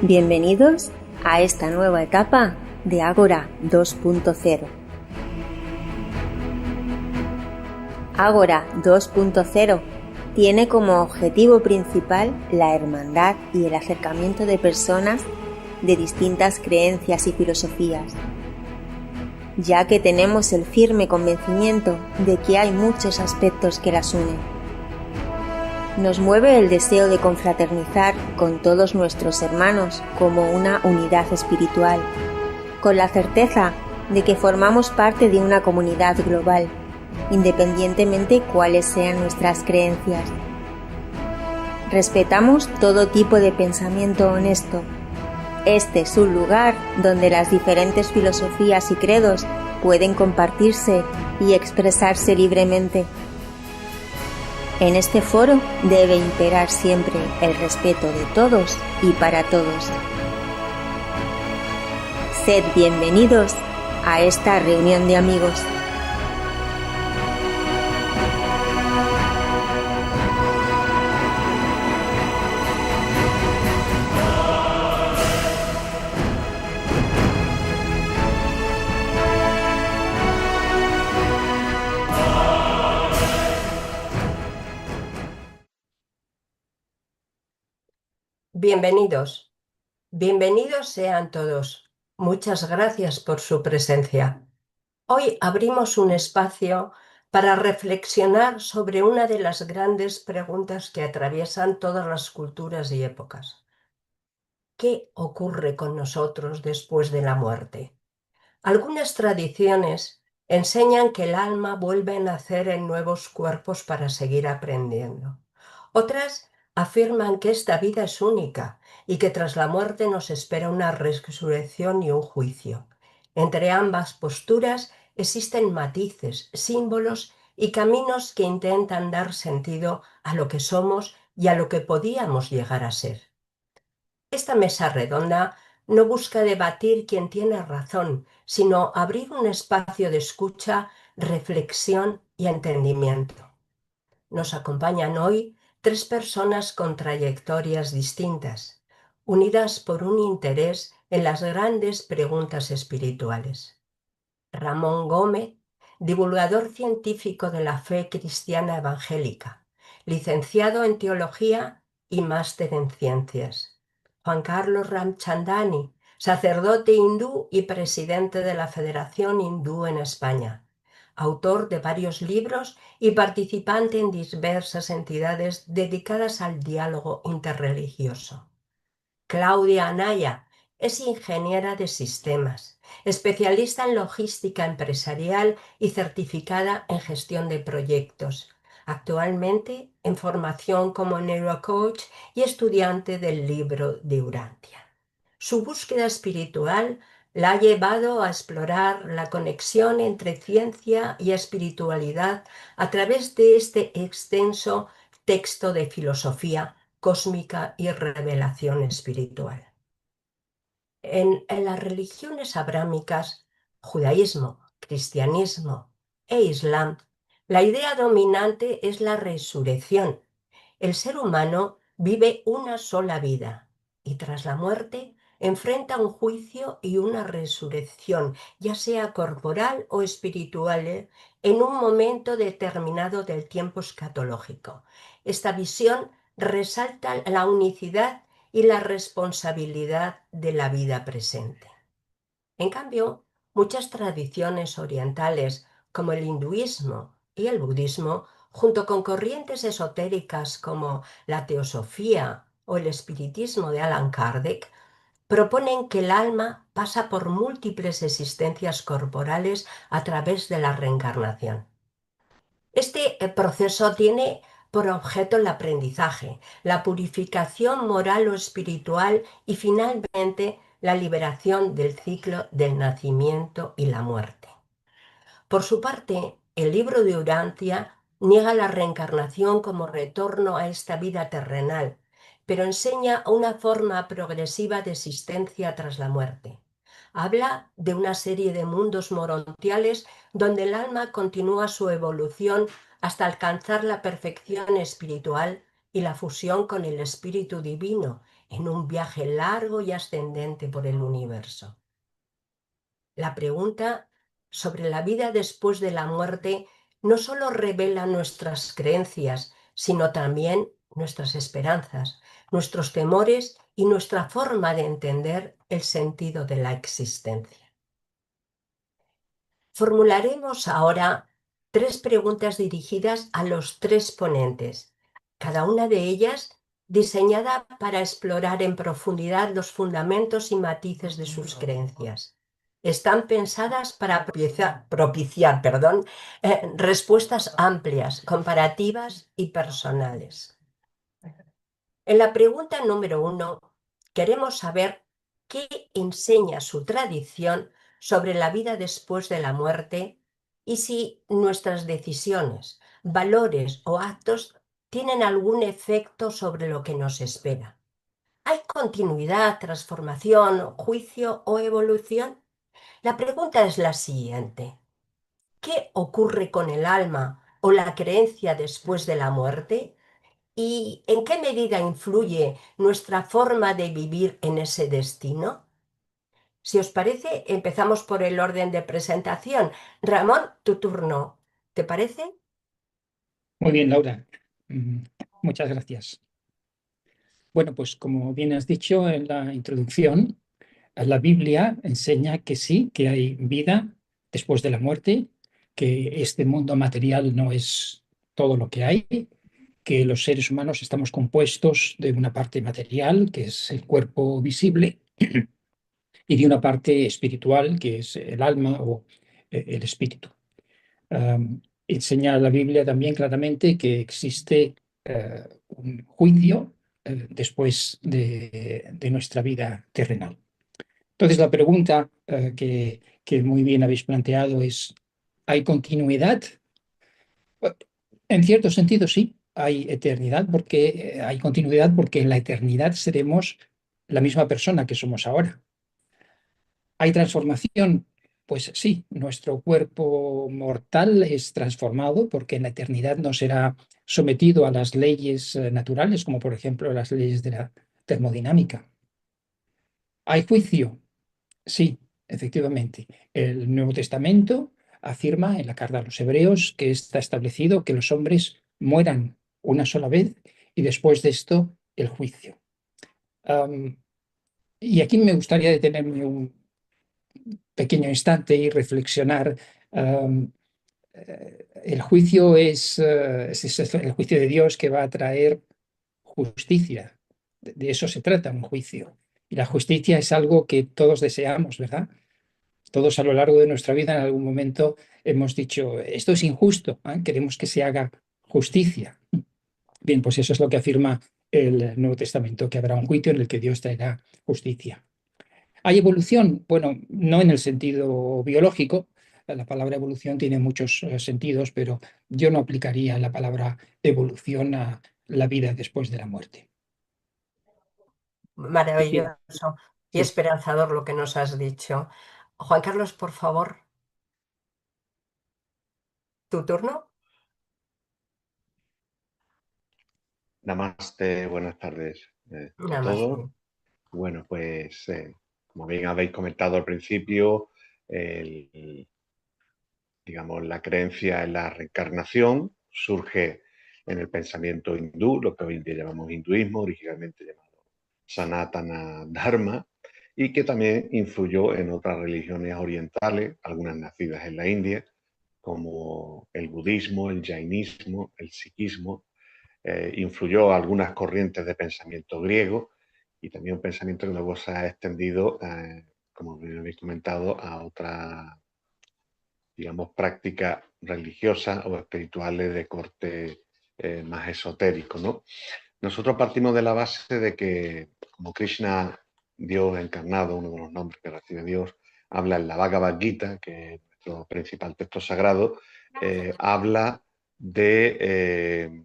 Bienvenidos a esta nueva etapa de Ágora 2.0. Ágora 2.0 tiene como objetivo principal la hermandad y el acercamiento de personas de distintas creencias y filosofías, ya que tenemos el firme convencimiento de que hay muchos aspectos que las unen. Nos mueve el deseo de confraternizar con todos nuestros hermanos como una unidad espiritual, con la certeza de que formamos parte de una comunidad global, independientemente cuáles sean nuestras creencias. Respetamos todo tipo de pensamiento honesto. Este es un lugar donde las diferentes filosofías y credos pueden compartirse y expresarse libremente. En este foro debe imperar siempre el respeto de todos y para todos. Sed bienvenidos a esta reunión de amigos. Bienvenidos. Bienvenidos sean todos. Muchas gracias por su presencia. Hoy abrimos un espacio para reflexionar sobre una de las grandes preguntas que atraviesan todas las culturas y épocas. ¿Qué ocurre con nosotros después de la muerte? Algunas tradiciones enseñan que el alma vuelve a nacer en nuevos cuerpos para seguir aprendiendo. Otras afirman que esta vida es única y que tras la muerte nos espera una resurrección y un juicio. Entre ambas posturas existen matices, símbolos y caminos que intentan dar sentido a lo que somos y a lo que podíamos llegar a ser. Esta mesa redonda no busca debatir quién tiene razón, sino abrir un espacio de escucha, reflexión y entendimiento. Nos acompañan hoy tres personas con trayectorias distintas, unidas por un interés en las grandes preguntas espirituales. Ramón Gómez, divulgador científico de la fe cristiana evangélica, licenciado en Teología y máster en Ciencias. Juan Carlos Ramchandani, sacerdote hindú y presidente de la Federación Hindú en España, autor de varios libros y participante en diversas entidades dedicadas al diálogo interreligioso. Claudia Anaya es ingeniera de sistemas, especialista en logística empresarial y certificada en gestión de proyectos. Actualmente en formación como neurocoach y estudiante del libro de Urantia. Su búsqueda espiritual la ha llevado a explorar la conexión entre ciencia y espiritualidad a través de este extenso texto de filosofía cósmica y revelación espiritual. En las religiones abrámicas, judaísmo, cristianismo e islam, la idea dominante es la resurrección. El ser humano vive una sola vida y tras la muerte enfrenta un juicio y una resurrección, ya sea corporal o espiritual, en un momento determinado del tiempo escatológico. Esta visión resalta la unicidad y la responsabilidad de la vida presente. En cambio, muchas tradiciones orientales, como el hinduismo y el budismo, junto con corrientes esotéricas como la teosofía o el espiritismo de Allan Kardec, proponen que el alma pasa por múltiples existencias corporales a través de la reencarnación. Este proceso tiene por objeto el aprendizaje, la purificación moral o espiritual y finalmente la liberación del ciclo del nacimiento y la muerte. Por su parte, el libro de Urantia niega la reencarnación como retorno a esta vida terrenal, pero enseña una forma progresiva de existencia tras la muerte. Habla de una serie de mundos morontiales donde el alma continúa su evolución hasta alcanzar la perfección espiritual y la fusión con el espíritu divino en un viaje largo y ascendente por el universo. La pregunta sobre la vida después de la muerte no solo revela nuestras creencias, sino también nuestras esperanzas, nuestros temores y nuestra forma de entender el sentido de la existencia. Formularemos ahora 3 preguntas dirigidas a los 3 ponentes, cada una de ellas diseñada para explorar en profundidad los fundamentos y matices de sus creencias. Están pensadas para propiciar, respuestas amplias, comparativas y personales. En la pregunta número 1, queremos saber qué enseña su tradición sobre la vida después de la muerte y si nuestras decisiones, valores o actos tienen algún efecto sobre lo que nos espera. ¿Hay continuidad, transformación, juicio o evolución? La pregunta es la siguiente. ¿Qué ocurre con el alma o la creencia después de la muerte? ¿Y en qué medida influye nuestra forma de vivir en ese destino? Si os parece, empezamos por el orden de presentación. Ramón, tu turno. ¿Te parece? Muy bien, Laura. Mm, Muchas gracias. Bueno, pues como bien has dicho en la introducción, la Biblia enseña que sí, que hay vida después de la muerte, que este mundo material no es todo lo que hay, que los seres humanos estamos compuestos de una parte material, que es el cuerpo visible, y de una parte espiritual, que es el alma o el espíritu. Enseña la Biblia también claramente que existe un juicio después de nuestra vida terrenal. Entonces, la pregunta que muy bien habéis planteado es, ¿hay continuidad? En cierto sentido, sí, hay eternidad, porque hay continuidad porque en la eternidad seremos la misma persona que somos ahora. ¿Hay transformación? Pues sí, nuestro cuerpo mortal es transformado porque en la eternidad no será sometido a las leyes naturales, como por ejemplo las leyes de la termodinámica. ¿Hay juicio? Sí, efectivamente. El Nuevo Testamento afirma en la carta a los Hebreos que está establecido que los hombres mueran una sola vez y después de esto el juicio. Y aquí me gustaría detenerme un pequeño instante y reflexionar. Um, el juicio es el juicio de Dios que va a traer justicia. De eso se trata un juicio. Y la justicia es algo que todos deseamos, ¿verdad? Todos a lo largo de nuestra vida en algún momento hemos dicho, esto es injusto, ¿eh? Queremos que se haga justicia. Bien, pues eso es lo que afirma el Nuevo Testamento, que habrá un juicio en el que Dios traerá justicia. ¿Hay evolución? Bueno, no en el sentido biológico. La palabra evolución tiene muchos sentidos, pero yo no aplicaría la palabra evolución a la vida después de la muerte. Bien, Maravilloso y sí. esperanzador lo que nos has dicho. Juan Carlos, por favor, tu turno. Namaste, buenas tardes a Namaste. todos. Bueno, pues como bien habéis comentado al principio, digamos, la creencia en la reencarnación surge en el pensamiento hindú, lo que hoy en día llamamos hinduismo, originalmente llamado Sanatana Dharma, y que también influyó en otras religiones orientales, algunas nacidas en la India, como el budismo, el jainismo, el sikhismo. Influyó a algunas corrientes de pensamiento griego y también un pensamiento que luego se ha extendido, como bien habéis comentado, a otras, digamos, prácticas religiosas o espirituales de corte más esotérico, ¿no? Nosotros partimos de la base de que, como Krishna, Dios encarnado, uno de los nombres que recibe Dios, habla en la Bhagavad Gita, que es nuestro principal texto sagrado, habla de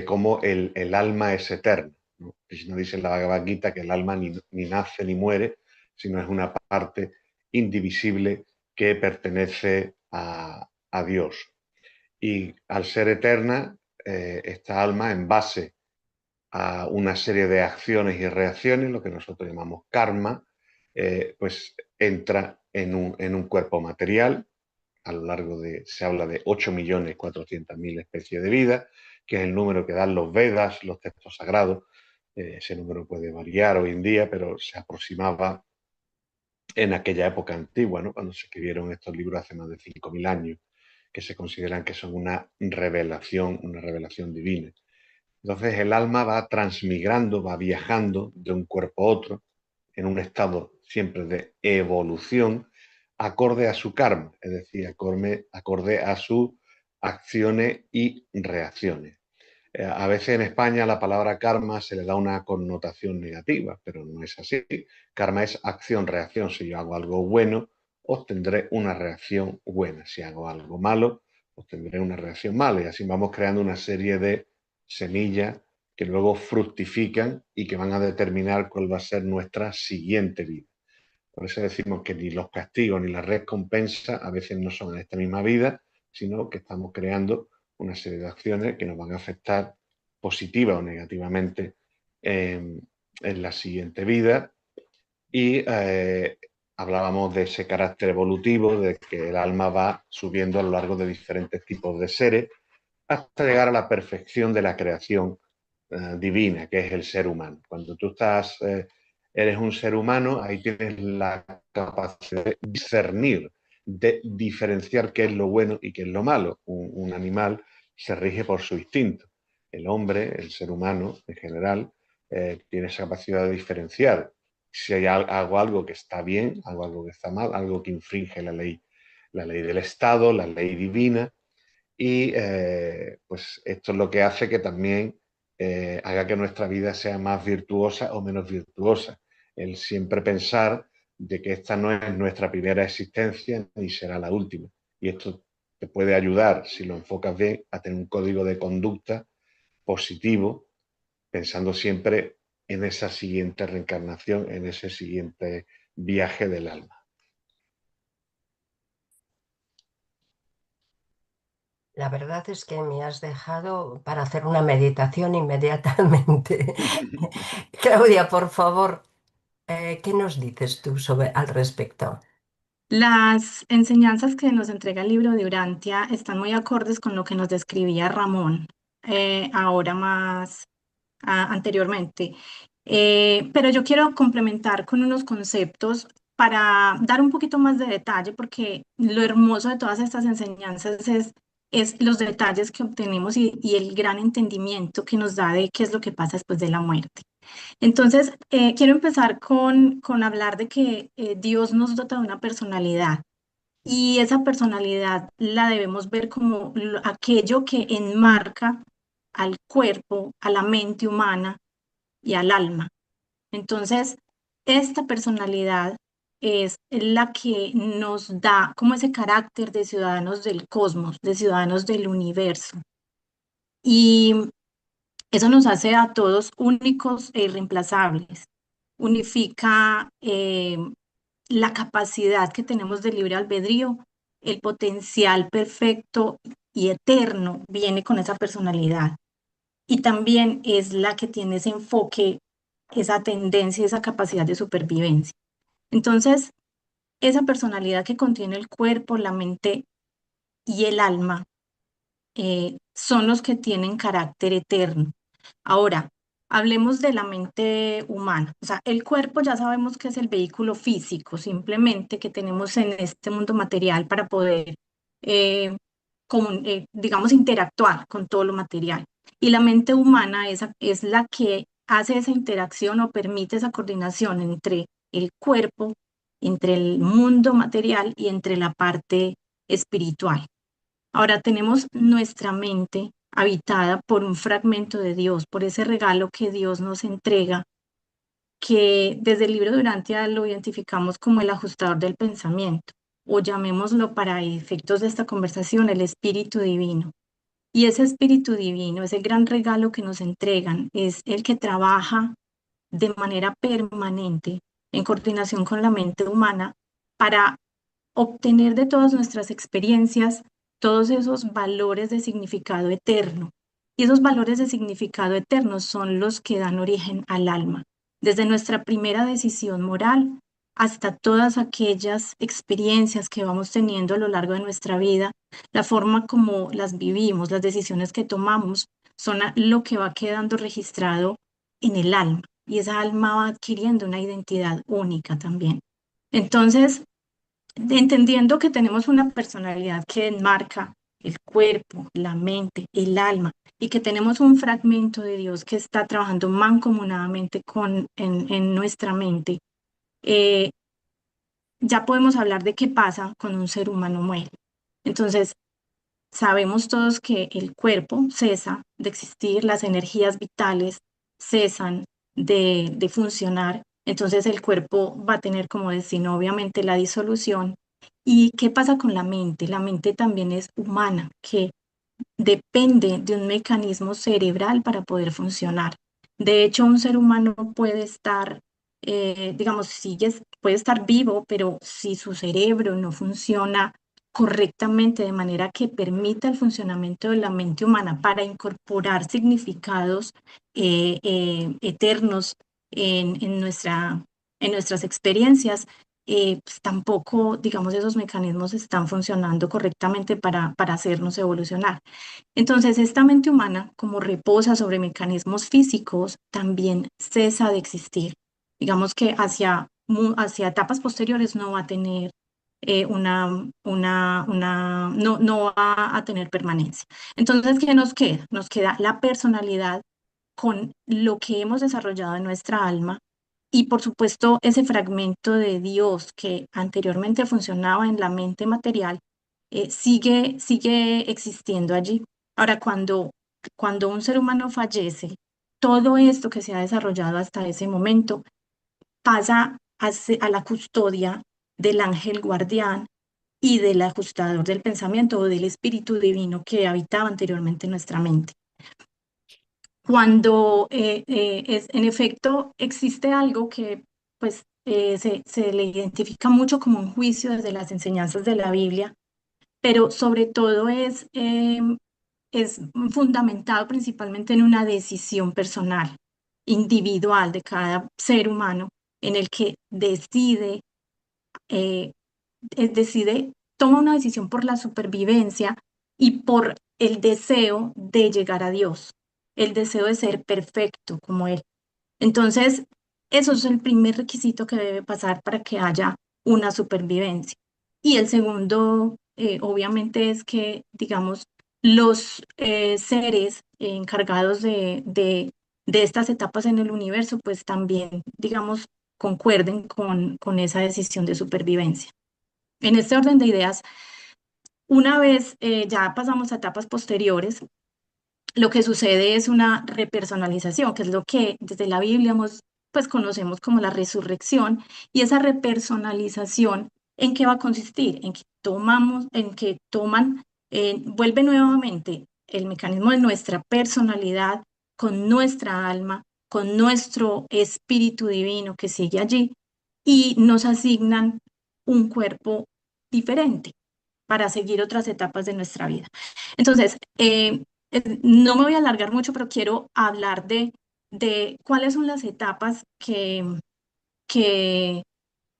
cómo el alma es eterna, ¿no? Krishna dice en la Bhagavad Gita que el alma ni nace ni muere, sino es una parte indivisible que pertenece a Dios. Y al ser eterna, esta alma, en base a una serie de acciones y reacciones, lo que nosotros llamamos karma, pues entra en un cuerpo material. A lo largo se habla de 8.400.000 especies de vida, que es el número que dan los Vedas, los textos sagrados. Ese número puede variar hoy en día, pero se aproximaba en aquella época antigua, ¿no? Cuando se escribieron estos libros hace más de 5.000 años, que se consideran que son una revelación divina. Entonces el alma va transmigrando, va viajando de un cuerpo a otro, en un estado siempre de evolución, acorde a su karma, es decir, acorde a sus acciones y reacciones. A veces en España la palabra karma se le da una connotación negativa, pero no es así. Karma es acción-reacción. Si yo hago algo bueno, obtendré una reacción buena. Si hago algo malo, obtendré una reacción mala. Y así vamos creando una serie de semillas que luego fructifican y que van a determinar cuál va a ser nuestra siguiente vida. Por eso decimos que ni los castigos ni la recompensa a veces no son en esta misma vida, sino que estamos creando una serie de acciones que nos van a afectar positiva o negativamente en la siguiente vida. Y hablábamos de ese carácter evolutivo, de que el alma va subiendo a lo largo de diferentes tipos de seres hasta llegar a la perfección de la creación divina, que es el ser humano. Cuando tú eres un ser humano, ahí tienes la capacidad de discernir, de diferenciar qué es lo bueno y qué es lo malo. Un animal se rige por su instinto. El hombre, el ser humano en general, tiene esa capacidad de diferenciar si hago algo que está bien, hago algo que está mal, algo que infringe la ley del Estado, la ley divina. Y pues esto es lo que hace que también haga que nuestra vida sea más virtuosa o menos virtuosa. El siempre pensar de que esta no es nuestra primera existencia ni será la última. Y esto te puede ayudar, si lo enfocas bien, a tener un código de conducta positivo, pensando siempre en esa siguiente reencarnación, en ese siguiente viaje del alma. La verdad es que me has dejado para hacer una meditación inmediatamente. Claudia, por favor, ¿qué nos dices tú al respecto? Las enseñanzas que nos entrega el libro de Urantia están muy acordes con lo que nos describía Ramón ahora más anteriormente. Pero yo quiero complementar con unos conceptos para dar un poquito más de detalle, porque lo hermoso de todas estas enseñanzas es los detalles que obtenemos y el gran entendimiento que nos da de qué es lo que pasa después de la muerte. Entonces, quiero empezar con hablar de que Dios nos dota de una personalidad y esa personalidad la debemos ver como aquello que enmarca al cuerpo, a la mente humana y al alma. Entonces, esta personalidad es la que nos da como ese carácter de ciudadanos del cosmos, de ciudadanos del universo. Y eso nos hace a todos únicos e irreemplazables. Unifica la capacidad que tenemos de libre albedrío, el potencial perfecto y eterno viene con esa personalidad. Y también es la que tiene ese enfoque, esa tendencia, esa capacidad de supervivencia. Entonces, esa personalidad que contiene el cuerpo, la mente y el alma son los que tienen carácter eterno. Ahora, hablemos de la mente humana. O sea, el cuerpo ya sabemos que es el vehículo físico, simplemente que tenemos en este mundo material para poder, digamos, interactuar con todo lo material. Y la mente humana es la que hace esa interacción o permite esa coordinación entre el cuerpo, entre el mundo material y entre la parte espiritual. Ahora tenemos nuestra mente habitada por un fragmento de Dios, por ese regalo que Dios nos entrega, que desde el libro de Urantia lo identificamos como el ajustador del pensamiento, o llamémoslo para efectos de esta conversación, el espíritu divino. Y ese espíritu divino, ese gran regalo que nos entregan, es el que trabaja de manera permanente en coordinación con la mente humana para obtener de todas nuestras experiencias todos esos valores de significado eterno Y esos valores de significado eterno son los que dan origen al alma. Desde nuestra primera decisión moral hasta todas aquellas experiencias que vamos teniendo a lo largo de nuestra vida, la forma como las vivimos, las decisiones que tomamos, son lo que va quedando registrado en el alma. Y esa alma va adquiriendo una identidad única también. Entonces, entendiendo que tenemos una personalidad que enmarca el cuerpo, la mente, el alma, y que tenemos un fragmento de Dios que está trabajando mancomunadamente en nuestra mente, eh, ya podemos hablar de qué pasa cuando un ser humano muere. Entonces, sabemos todos que el cuerpo cesa de existir, las energías vitales cesan de funcionar, entonces el cuerpo va a tener como destino obviamente la disolución. ¿Y qué pasa con la mente? La mente también es humana, que depende de un mecanismo cerebral para poder funcionar. De hecho, un ser humano puede estar, digamos, puede estar vivo, pero si su cerebro no funciona correctamente de manera que permita el funcionamiento de la mente humana para incorporar significados eternos en nuestras experiencias, pues tampoco, digamos, esos mecanismos están funcionando correctamente para hacernos evolucionar. Entonces, esta mente humana, como reposa sobre mecanismos físicos, también cesa de existir. Digamos que hacia etapas posteriores no va a tener no va a tener permanencia. Entonces, ¿qué nos queda? Nos queda la personalidad con lo que hemos desarrollado en nuestra alma y, por supuesto, ese fragmento de Dios que anteriormente funcionaba en la mente material, sigue existiendo allí. Ahora, cuando un ser humano fallece, todo esto que se ha desarrollado hasta ese momento pasa a la custodia del ángel guardián y del ajustador del pensamiento o del espíritu divino que habitaba anteriormente en nuestra mente. Cuando en efecto existe algo que pues se le identifica mucho como un juicio desde las enseñanzas de la Biblia, pero sobre todo es fundamentado principalmente en una decisión personal, individual de cada ser humano, en el que eh, toma una decisión por la supervivencia y por el deseo de llegar a Dios, el deseo de ser perfecto como Él. Entonces, eso es el primer requisito que debe pasar para que haya una supervivencia. Y el segundo, obviamente, es que, digamos, los seres encargados de estas etapas en el universo, pues también, digamos, concuerden con esa decisión de supervivencia. En este orden de ideas, una vez ya pasamos a etapas posteriores, lo que sucede es una repersonalización, que es lo que desde la Biblia pues conocemos como la resurrección, y esa repersonalización, ¿en qué va a consistir? Vuelve nuevamente el mecanismo de nuestra personalidad con nuestra alma, con nuestro espíritu divino que sigue allí, y nos asignan un cuerpo diferente para seguir otras etapas de nuestra vida. Entonces, no me voy a alargar mucho, pero quiero hablar de cuáles son las etapas que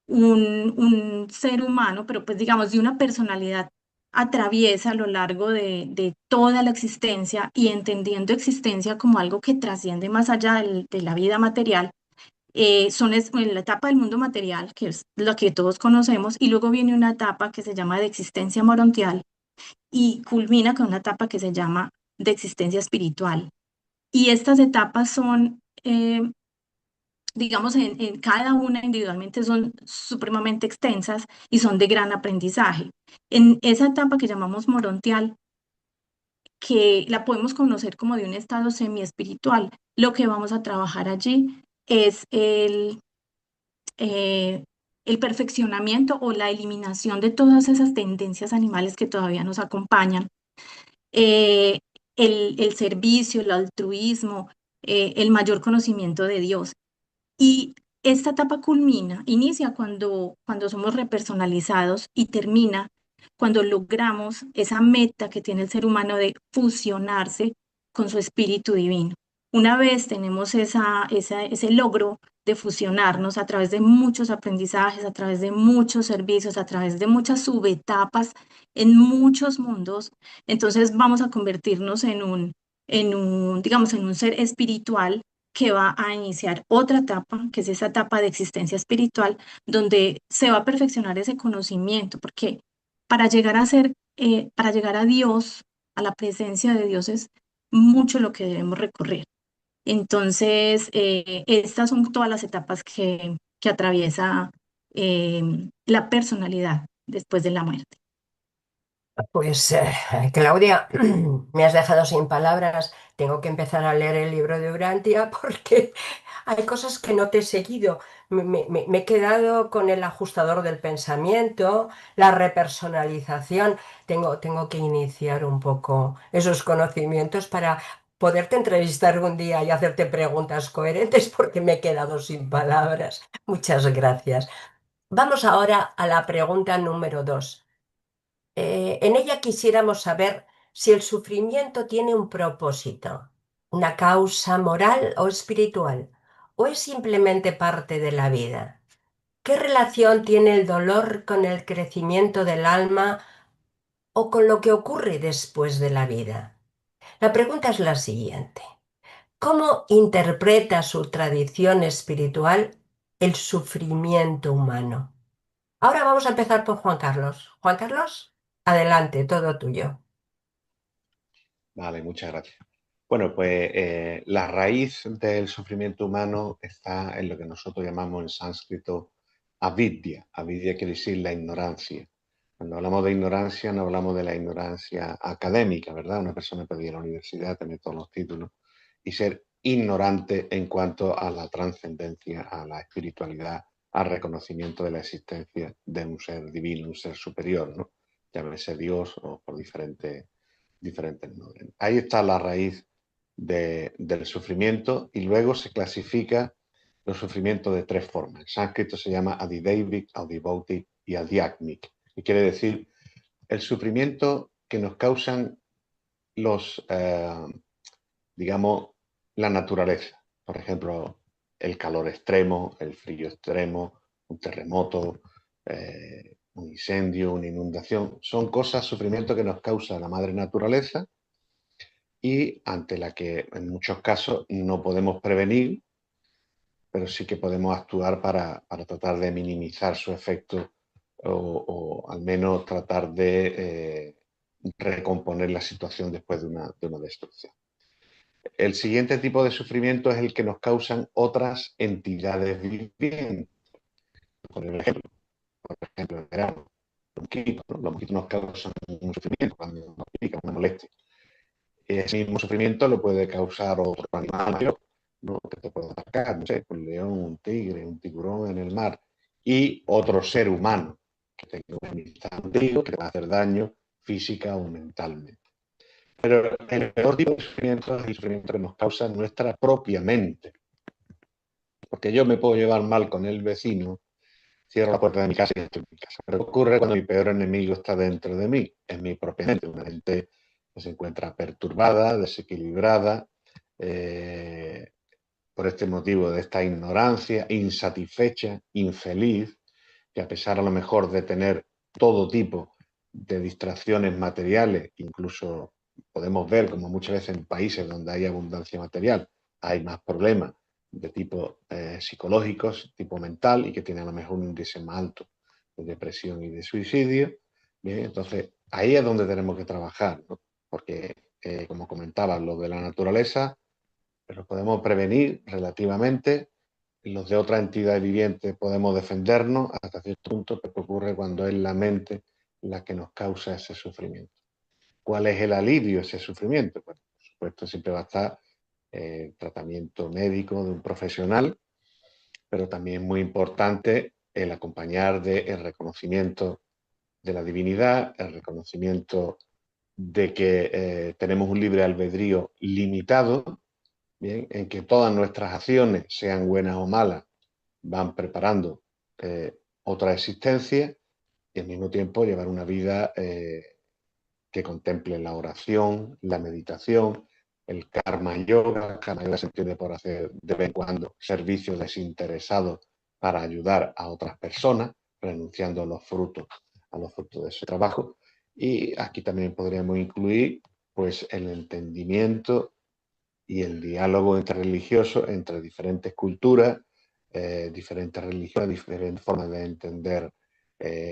un ser humano, pero pues digamos de una personalidad, atraviesa a lo largo de toda la existencia y entendiendo existencia como algo que trasciende más allá de la vida material. En la etapa del mundo material, que es la que todos conocemos, y luego viene una etapa que se llama de existencia morontial y culmina con una etapa que se llama de existencia espiritual. Y estas etapas son, digamos, en cada una individualmente son supremamente extensas y son de gran aprendizaje. En esa etapa que llamamos morontial, que la podemos conocer como de un estado semi-espiritual, lo que vamos a trabajar allí es el perfeccionamiento o la eliminación de todas esas tendencias animales que todavía nos acompañan, eh, el servicio, el altruismo, el mayor conocimiento de Dios. Y esta etapa inicia cuando somos repersonalizados y termina cuando logramos esa meta que tiene el ser humano de fusionarse con su espíritu divino. Una vez tenemos ese logro de fusionarnos a través de muchos aprendizajes, a través de muchos servicios, a través de muchas subetapas en muchos mundos, entonces vamos a convertirnos digamos, en un ser espiritual que va a iniciar otra etapa, que es esa etapa de existencia espiritual, donde se va a perfeccionar ese conocimiento, porque para llegar a para llegar a Dios, a la presencia de Dios, es mucho lo que debemos recorrer. Entonces, estas son todas las etapas que atraviesa la personalidad después de la muerte. Pues Claudia, me has dejado sin palabras. Tengo que empezar a leer el libro de Urantia porque hay cosas que no te he seguido. Me he quedado con el ajustador del pensamiento, la repersonalización. Tengo que iniciar un poco esos conocimientos para poderte entrevistar un día y hacerte preguntas coherentes porque me he quedado sin palabras. Muchas gracias. Vamos ahora a la pregunta número 2. En ella quisiéramos saber si el sufrimiento tiene un propósito, una causa moral o espiritual, o es simplemente parte de la vida. ¿Qué relación tiene el dolor con el crecimiento del alma o con lo que ocurre después de la vida? La pregunta es la siguiente. ¿Cómo interpreta su tradición espiritual el sufrimiento humano? Ahora vamos a empezar por Juan Carlos. Juan Carlos, adelante, todo tuyo. Vale, muchas gracias. Bueno, pues la raíz del sufrimiento humano está en lo que nosotros llamamos en sánscrito avidya. Avidya quiere decir la ignorancia. Cuando hablamos de ignorancia, no hablamos de la ignorancia académica, ¿verdad? Una persona puede ir a la universidad, tener todos los títulos y ser ignorante en cuanto a la trascendencia, a la espiritualidad, al reconocimiento de la existencia de un ser divino, un ser superior, ¿no? Llámese Dios o por diferentes nombres. Ahí está la raíz del sufrimiento y luego se clasifica los sufrimientos de tres formas. En sánscrito se llama adidaivic, adibautic y adiacmic, y quiere decir el sufrimiento que nos causan digamos, la naturaleza. Por ejemplo, el calor extremo, el frío extremo, un terremoto, un incendio, una inundación. Son cosas, sufrimientos que nos causa la madre naturaleza y ante la que en muchos casos no podemos prevenir, pero sí que podemos actuar para tratar de minimizar su efecto o al menos tratar de recomponer la situación después de una destrucción. El siguiente tipo de sufrimiento es el que nos causan otras entidades vivientes. Por ejemplo, en verano, los mosquitos nos causan un sufrimiento cuando nos pican, una molestia. Ese mismo sufrimiento lo puede causar otro animal mayor, ¿no? Que te puede atacar, no sé, un león, un tigre, un tiburón en el mar, y otro ser humano que tenga una amistad contigo, que te va a hacer daño física o mentalmente. Pero el peor tipo de sufrimiento es el sufrimiento que nos causa nuestra propia mente. Porque yo me puedo llevar mal con el vecino, cierro la puerta de mi casa y estoy en mi casa. Pero ¿qué ocurre cuando mi peor enemigo está dentro de mí? Es mi propia mente, una mente que se encuentra perturbada, desequilibrada, por este motivo de esta ignorancia, insatisfecha, infeliz, que a pesar a lo mejor de tener todo tipo de distracciones materiales, incluso podemos ver como muchas veces en países donde hay abundancia material hay más problemas de tipo psicológicos, tipo mental, y que tienen a lo mejor un índice más alto de depresión y de suicidio. Bien, entonces ahí es donde tenemos que trabajar, ¿no? Porque como comentaba, lo de la naturaleza lo podemos prevenir relativamente, los de otra entidad viviente podemos defendernos hasta cierto punto, pero ¿qué ocurre cuando es la mente la que nos causa ese sufrimiento? ¿Cuál es el alivio a ese sufrimiento? Bueno, por supuesto, siempre va a estar el tratamiento médico de un profesional, pero también es muy importante el acompañar del reconocimiento de la divinidad, el reconocimiento de que tenemos un libre albedrío limitado, bien, en que todas nuestras acciones, sean buenas o malas, van preparando otra existencia y al mismo tiempo llevar una vida que contemple la oración, la meditación, el karma yoga. Karma yoga se entiende por hacer de vez en cuando servicios desinteresados para ayudar a otras personas, renunciando a los frutos de su trabajo. Y aquí también podríamos incluir pues el entendimiento y el diálogo interreligioso entre diferentes culturas, diferentes religiones, diferentes formas de entender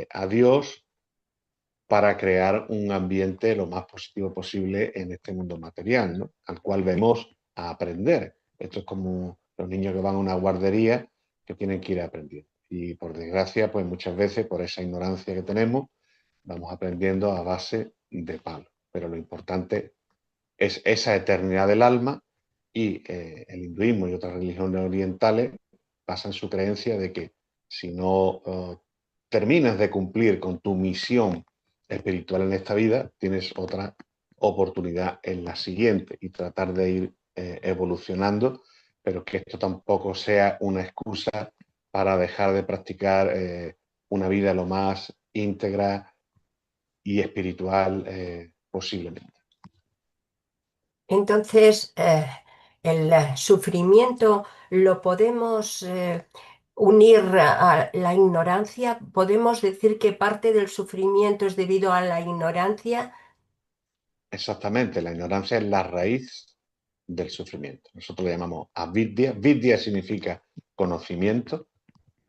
a Dios, para crear un ambiente lo más positivo posible en este mundo material, ¿no? Al cual vemos a aprender. Esto es como los niños que van a una guardería que tienen que ir aprendiendo. Y por desgracia, pues muchas veces, por esa ignorancia que tenemos, vamos aprendiendo a base de palo. Pero lo importante es esa eternidad del alma, y el hinduismo y otras religiones orientales basan su creencia de que si no terminas de cumplir con tu misión espiritual en esta vida, tienes otra oportunidad en la siguiente, y tratar de ir evolucionando, pero que esto tampoco sea una excusa para dejar de practicar una vida lo más íntegra y espiritual posiblemente. Entonces, el sufrimiento lo podemos unir a la ignorancia. ¿Podemos decir que parte del sufrimiento es debido a la ignorancia? Exactamente, la ignorancia es la raíz del sufrimiento. Nosotros le llamamos avidya. Vidya significa conocimiento.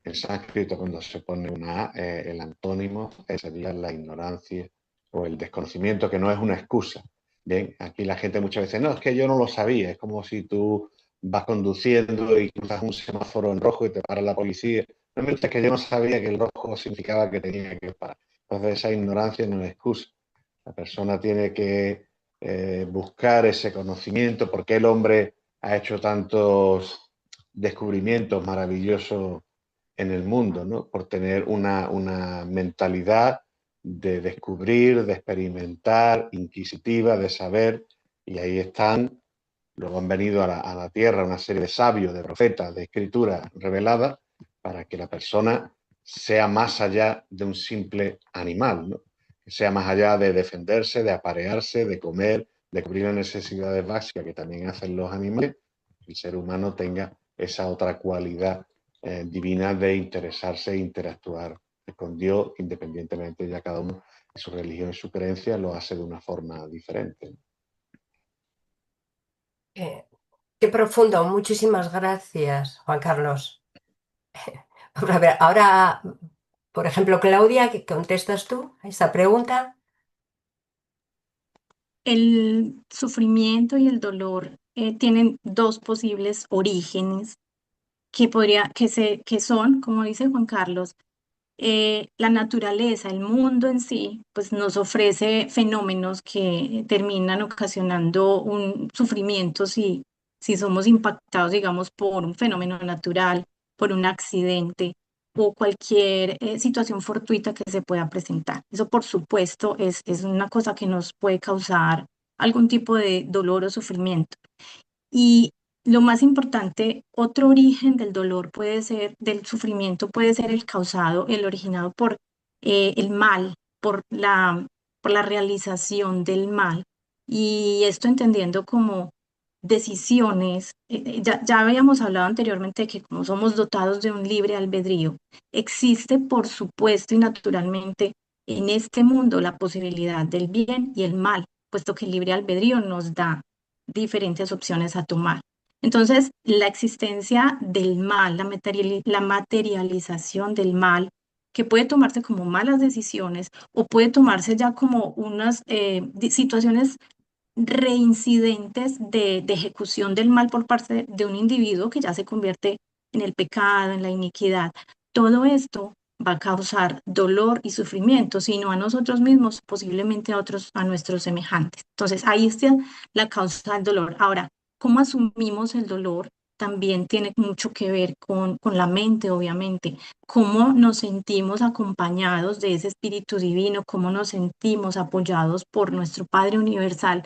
En sánscrito, cuando se pone una A, el antónimo sería la ignorancia o el desconocimiento, que no es una excusa. Bien, aquí la gente muchas veces, no, es que yo no lo sabía. Es como si tú vas conduciendo y cruzas un semáforo en rojo y te para la policía. No, es que yo no sabía que el rojo significaba que tenía que parar. Entonces esa ignorancia no es excusa. La persona tiene que buscar ese conocimiento. ¿Por qué el hombre ha hecho tantos descubrimientos maravillosos en el mundo, ¿no? Por tener una mentalidad de descubrir, de experimentar, inquisitiva, de saber, y ahí están. Luego han venido a la tierra una serie de sabios, de profetas, de escrituras reveladas, para que la persona sea más allá de un simple animal, ¿no? Que sea más allá de defenderse, de aparearse, de comer, de cubrir las necesidades básicas que también hacen los animales. El ser humano tenga esa otra cualidad divina de interesarse e interactuar con Dios, independientemente, ya cada uno de su religión y su creencia lo hace de una forma diferente. Qué profundo. Muchísimas gracias, Juan Carlos. A ver, ahora, por ejemplo, Claudia, ¿qué contestas tú a esta pregunta? El sufrimiento y el dolor tienen dos posibles orígenes que son, como dice Juan Carlos, la naturaleza, el mundo en sí, pues nos ofrece fenómenos que terminan ocasionando un sufrimiento si somos impactados, digamos, por un fenómeno natural, por un accidente o cualquier situación fortuita que se pueda presentar. Eso, por supuesto, es una cosa que nos puede causar algún tipo de dolor o sufrimiento. Y lo más importante, otro origen del dolor puede ser, del sufrimiento puede ser el causado, el originado por el mal, por la realización del mal. Y esto entendiendo como decisiones, ya habíamos hablado anteriormente de que como somos dotados de un libre albedrío, existe por supuesto y naturalmente en este mundo la posibilidad del bien y el mal, puesto que el libre albedrío nos da diferentes opciones a tomar. Entonces, la existencia del mal, la materialización del mal, que puede tomarse como malas decisiones o puede tomarse ya como unas situaciones reincidentes de ejecución del mal por parte de un individuo que ya se convierte en el pecado, en la iniquidad. Todo esto va a causar dolor y sufrimiento, sino a nosotros mismos, posiblemente a otros, a nuestros semejantes. Entonces, ahí está la causa del dolor. Ahora, ¿cómo asumimos el dolor? También tiene mucho que ver con la mente, obviamente. Cómo nos sentimos acompañados de ese espíritu divino, cómo nos sentimos apoyados por nuestro Padre Universal.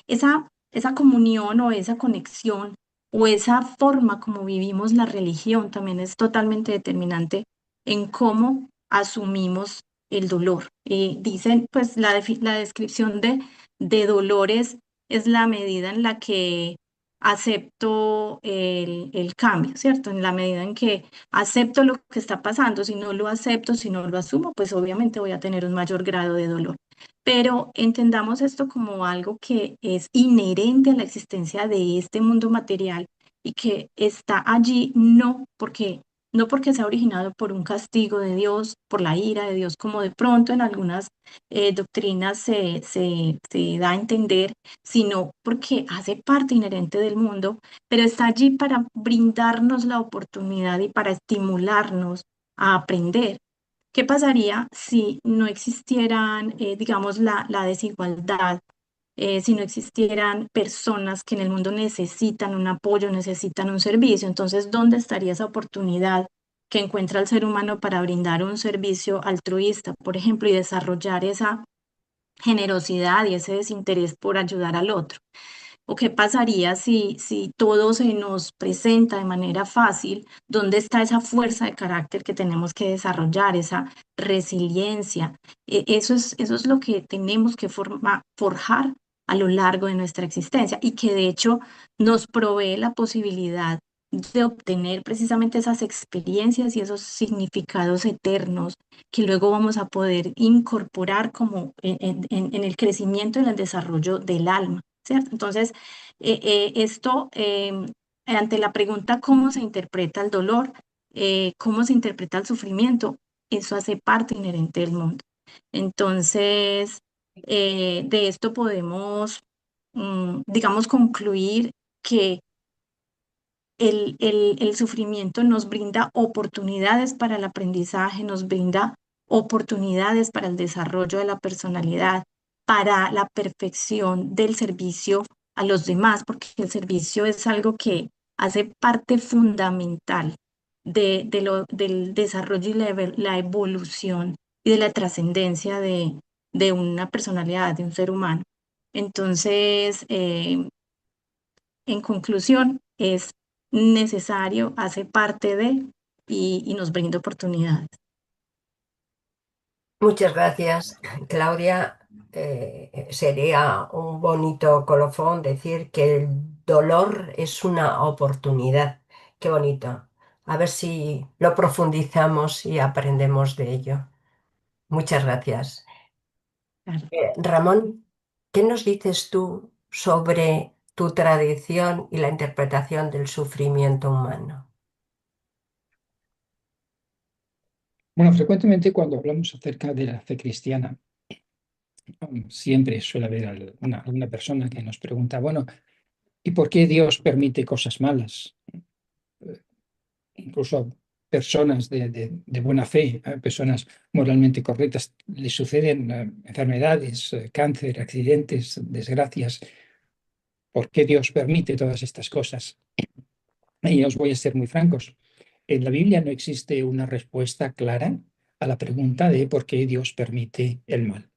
Esa comunión o esa conexión o esa forma como vivimos la religión también es totalmente determinante en cómo asumimos el dolor. Dicen, pues la descripción de dolores es la medida en la que acepto el cambio, ¿cierto? En la medida en que acepto lo que está pasando. Si no lo acepto, si no lo asumo, pues obviamente voy a tener un mayor grado de dolor. Pero entendamos esto como algo que es inherente a la existencia de este mundo material y que está allí no porque sea originado por un castigo de Dios, por la ira de Dios, como de pronto en algunas doctrinas se da a entender, sino porque hace parte inherente del mundo, pero está allí para brindarnos la oportunidad y para estimularnos a aprender. ¿Qué pasaría si no existieran, digamos, la desigualdad, si no existieran personas que en el mundo necesitan un apoyo, necesitan un servicio? Entonces, ¿dónde estaría esa oportunidad que encuentra el ser humano para brindar un servicio altruista, por ejemplo, y desarrollar esa generosidad y ese desinterés por ayudar al otro? ¿O qué pasaría si todo se nos presenta de manera fácil? ¿Dónde está esa fuerza de carácter que tenemos que desarrollar, esa resiliencia? Eso es lo que tenemos que forjar a lo largo de nuestra existencia y que de hecho nos provee la posibilidad de obtener precisamente esas experiencias y esos significados eternos que luego vamos a poder incorporar como en el crecimiento y en el desarrollo del alma, ¿cierto? Entonces, esto, ante la pregunta cómo se interpreta el dolor, cómo se interpreta el sufrimiento, eso hace parte inherente del mundo. Entonces, de esto podemos, digamos, concluir que el sufrimiento nos brinda oportunidades para el aprendizaje, nos brinda oportunidades para el desarrollo de la personalidad, para la perfección del servicio a los demás, porque el servicio es algo que hace parte fundamental del desarrollo y la evolución y de la trascendencia de una personalidad, de un ser humano. Entonces, en conclusión, es necesario, hace parte de y nos brinda oportunidades. Muchas gracias, Claudia. Sería un bonito colofón decir que el dolor es una oportunidad. Qué bonito. A ver si lo profundizamos y aprendemos de ello. Muchas gracias. Claro. Ramón, ¿qué nos dices tú sobre tu tradición y la interpretación del sufrimiento humano? Bueno, frecuentemente cuando hablamos acerca de la fe cristiana, siempre suele haber alguna persona que nos pregunta, bueno, ¿y por qué Dios permite cosas malas? Incluso personas de buena fe, personas moralmente correctas, les suceden enfermedades, cáncer, accidentes, desgracias. ¿Por qué Dios permite todas estas cosas? Y os voy a ser muy francos. En la Biblia no existe una respuesta clara a la pregunta de por qué Dios permite el mal.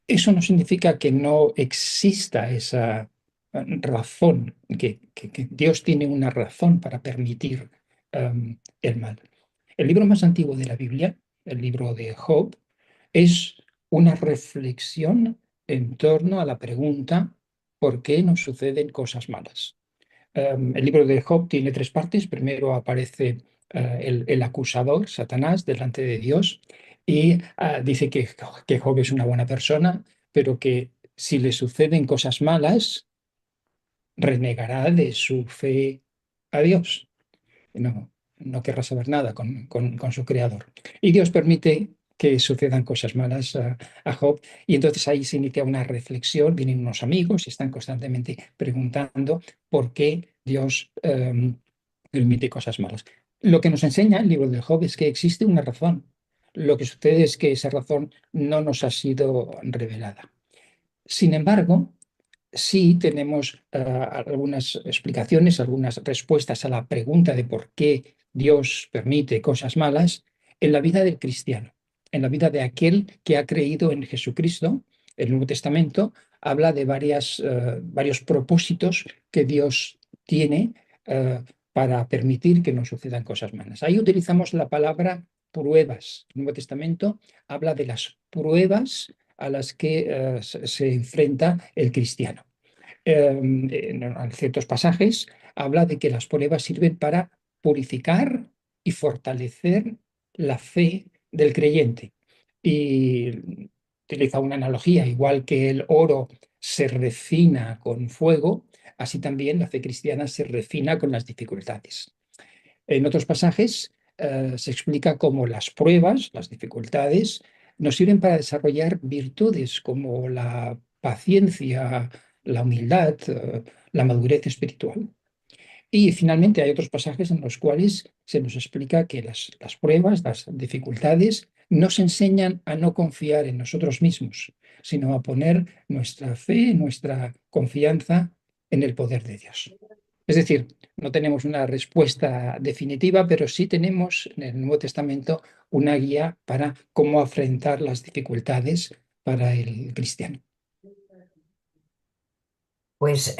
Eso no significa que no exista esa razón, que Dios tiene una razón para permitir el mal. El libro más antiguo de la Biblia, el libro de Job, es una reflexión en torno a la pregunta ¿por qué nos suceden cosas malas? El libro de Job tiene tres partes. Primero aparece el acusador, Satanás, delante de Dios, y dice que Job es una buena persona, pero que si le suceden cosas malas, renegará de su fe a Dios. No querrá saber nada con su creador. Y Dios permite que sucedan cosas malas a Job. Y entonces ahí se inicia una reflexión, vienen unos amigos y están constantemente preguntando por qué Dios permite cosas malas. Lo que nos enseña el libro de Job es que existe una razón. Lo que sucede es que esa razón no nos ha sido revelada. Sin embargo, sí tenemos algunas explicaciones, algunas respuestas a la pregunta de por qué Dios permite cosas malas en la vida del cristiano, en la vida de aquel que ha creído en Jesucristo. El Nuevo Testamento habla de varios propósitos que Dios tiene para permitir que nos sucedan cosas malas. Ahí utilizamos la palabra pruebas. El Nuevo Testamento habla de las pruebas a las que se enfrenta el cristiano. En ciertos pasajes habla de que las pruebas sirven para purificar y fortalecer la fe del creyente. Y utiliza una analogía, igual que el oro se refina con fuego, así también la fe cristiana se refina con las dificultades. En otros pasajes se explica cómo las pruebas, las dificultades, nos sirven para desarrollar virtudes como la paciencia, la humildad, la madurez espiritual. Y finalmente hay otros pasajes en los cuales se nos explica que las pruebas, las dificultades, nos enseñan a no confiar en nosotros mismos, sino a poner nuestra fe, nuestra confianza en el poder de Dios. Es decir, no tenemos una respuesta definitiva, pero sí tenemos en el Nuevo Testamento una guía para cómo afrontar las dificultades para el cristiano. Pues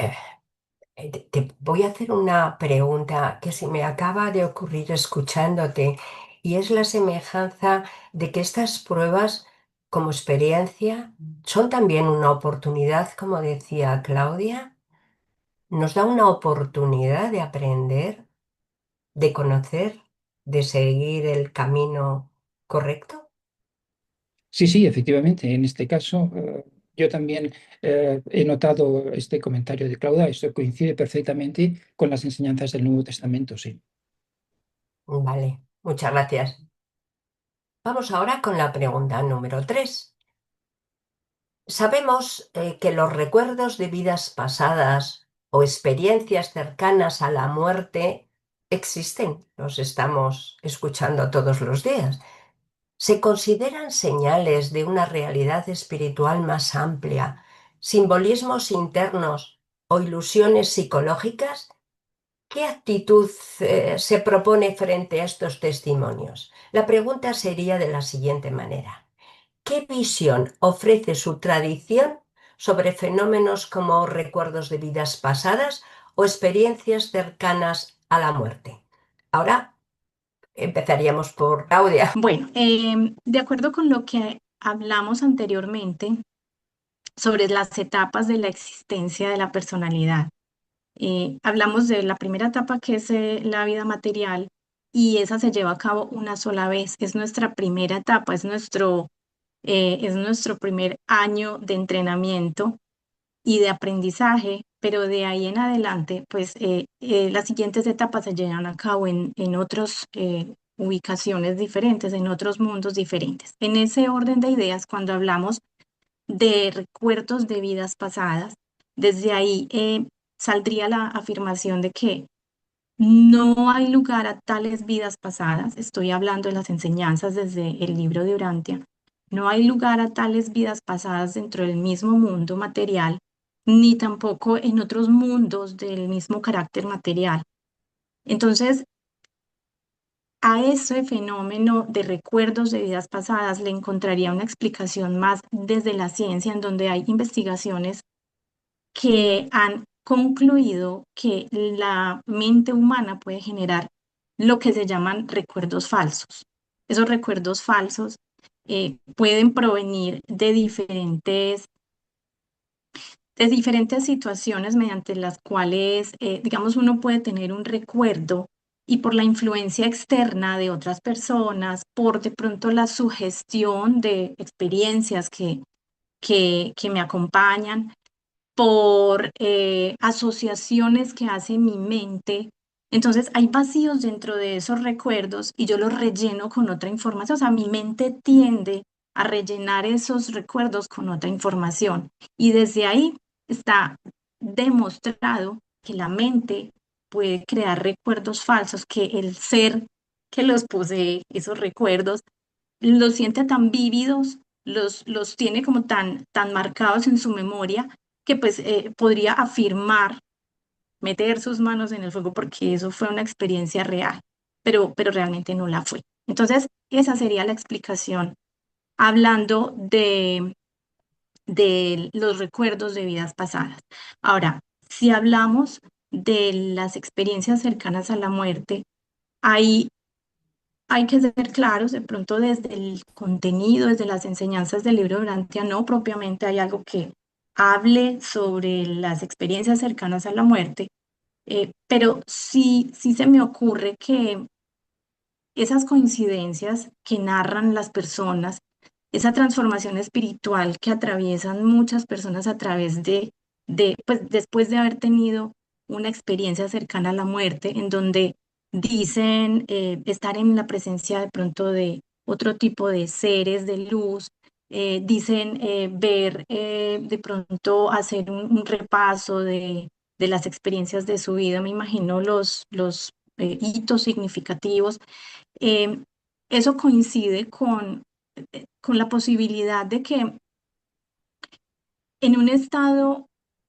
te voy a hacer una pregunta que se me acaba de ocurrir escuchándote, y es la semejanza de que estas pruebas como experiencia son también una oportunidad, como decía Claudia, nos da una oportunidad de aprender, de conocer, de seguir el camino correcto. Sí, sí, efectivamente. En este caso, yo también he notado este comentario de Claudia. Esto coincide perfectamente con las enseñanzas del Nuevo Testamento, sí. Vale, muchas gracias. Vamos ahora con la pregunta número 3. Sabemos que los recuerdos de vidas pasadas o experiencias cercanas a la muerte existen, los estamos escuchando todos los días. ¿Se consideran señales de una realidad espiritual más amplia, simbolismos internos o ilusiones psicológicas? ¿Qué actitud se propone frente a estos testimonios? La pregunta sería de la siguiente manera. ¿Qué visión ofrece su tradición sobre fenómenos como recuerdos de vidas pasadas o experiencias cercanas a la muerte? Ahora empezaríamos por Claudia. Bueno, de acuerdo con lo que hablamos anteriormente sobre las etapas de la existencia de la personalidad, hablamos de la primera etapa, que es la vida material, y esa se lleva a cabo una sola vez. Es nuestra primera etapa, es nuestro primer año de entrenamiento y de aprendizaje, pero de ahí en adelante, pues las siguientes etapas se llevan a cabo en otras ubicaciones diferentes, en otros mundos diferentes. En ese orden de ideas, cuando hablamos de recuerdos de vidas pasadas, desde ahí saldría la afirmación de que no hay lugar a tales vidas pasadas. Estoy hablando de las enseñanzas desde el libro de Urantia. No hay lugar a tales vidas pasadas dentro del mismo mundo material, ni tampoco en otros mundos del mismo carácter material. Entonces, a ese fenómeno de recuerdos de vidas pasadas le encontraría una explicación más desde la ciencia, en donde hay investigaciones que han concluido que la mente humana puede generar lo que se llaman recuerdos falsos. Esos recuerdos falsos pueden provenir de diferentes situaciones mediante las cuales, digamos, uno puede tener un recuerdo y por la influencia externa de otras personas, por de pronto la sugestión de experiencias que me acompañan, por asociaciones que hace mi mente. Entonces hay vacíos dentro de esos recuerdos y yo los relleno con otra información. O sea, mi mente tiende a rellenar esos recuerdos con otra información. Y desde ahí está demostrado que la mente puede crear recuerdos falsos, que el ser que los posee, esos recuerdos, los siente tan vívidos, los tiene como tan marcados en su memoria, que pues podría afirmar, meter sus manos en el fuego porque eso fue una experiencia real, pero realmente no la fue. Entonces, esa sería la explicación, hablando de los recuerdos de vidas pasadas. Ahora, si hablamos de las experiencias cercanas a la muerte, hay que ser claros, de pronto desde el contenido, desde las enseñanzas del libro de Urantia, no propiamente hay algo hable sobre las experiencias cercanas a la muerte, pero sí se me ocurre que esas coincidencias que narran las personas, esa transformación espiritual que atraviesan muchas personas a través pues después de haber tenido una experiencia cercana a la muerte, en donde dicen estar en la presencia de pronto de otro tipo de seres de luz, dicen ver de pronto hacer un repaso de las experiencias de su vida, me imagino los hitos significativos. eh, Eso coincide con la posibilidad de que en un estado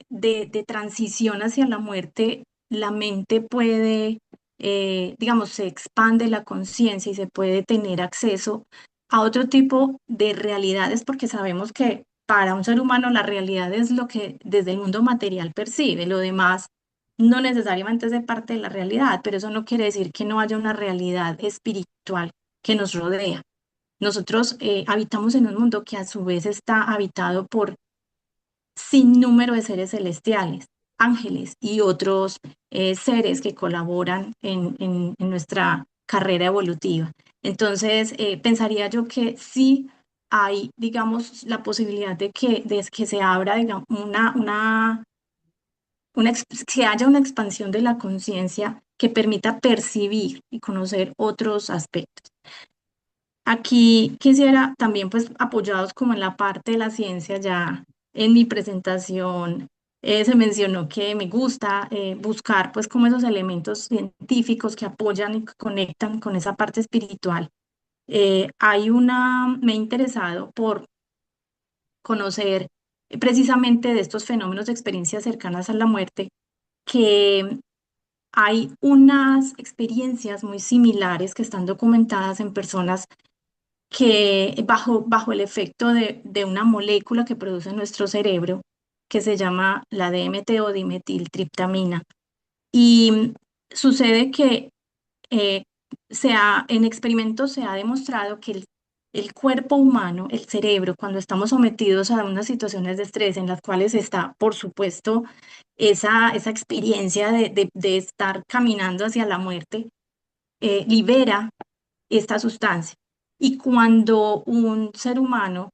de transición hacia la muerte, la mente puede, digamos, se expande la conciencia y se puede tener acceso a otro tipo de realidades, porque sabemos que para un ser humano la realidad es lo que desde el mundo material percibe, lo demás no necesariamente es de parte de la realidad, pero eso no quiere decir que no haya una realidad espiritual que nos rodea. Nosotros habitamos en un mundo que a su vez está habitado por sin número de seres celestiales, ángeles y otros seres que colaboran en nuestra carrera evolutiva. Entonces, pensaría yo que sí hay, digamos, la posibilidad de que se abra, digamos, que haya una expansión de la conciencia que permita percibir y conocer otros aspectos. Aquí quisiera también, pues, apoyados como en la parte de la ciencia, ya en mi presentación se mencionó que me gusta buscar, pues, como esos elementos científicos que apoyan y que conectan con esa parte espiritual. Me he interesado por conocer precisamente de estos fenómenos de experiencias cercanas a la muerte, que hay unas experiencias muy similares que están documentadas en personas que bajo el efecto de una molécula que produce nuestro cerebro, que se llama la DMT o dimetiltriptamina. Y sucede que eh, en experimentos se ha demostrado que el cuerpo humano, el cerebro, cuando estamos sometidos a unas situaciones de estrés en las cuales está, por supuesto, esa experiencia de estar caminando hacia la muerte, libera esta sustancia. Y cuando un ser humano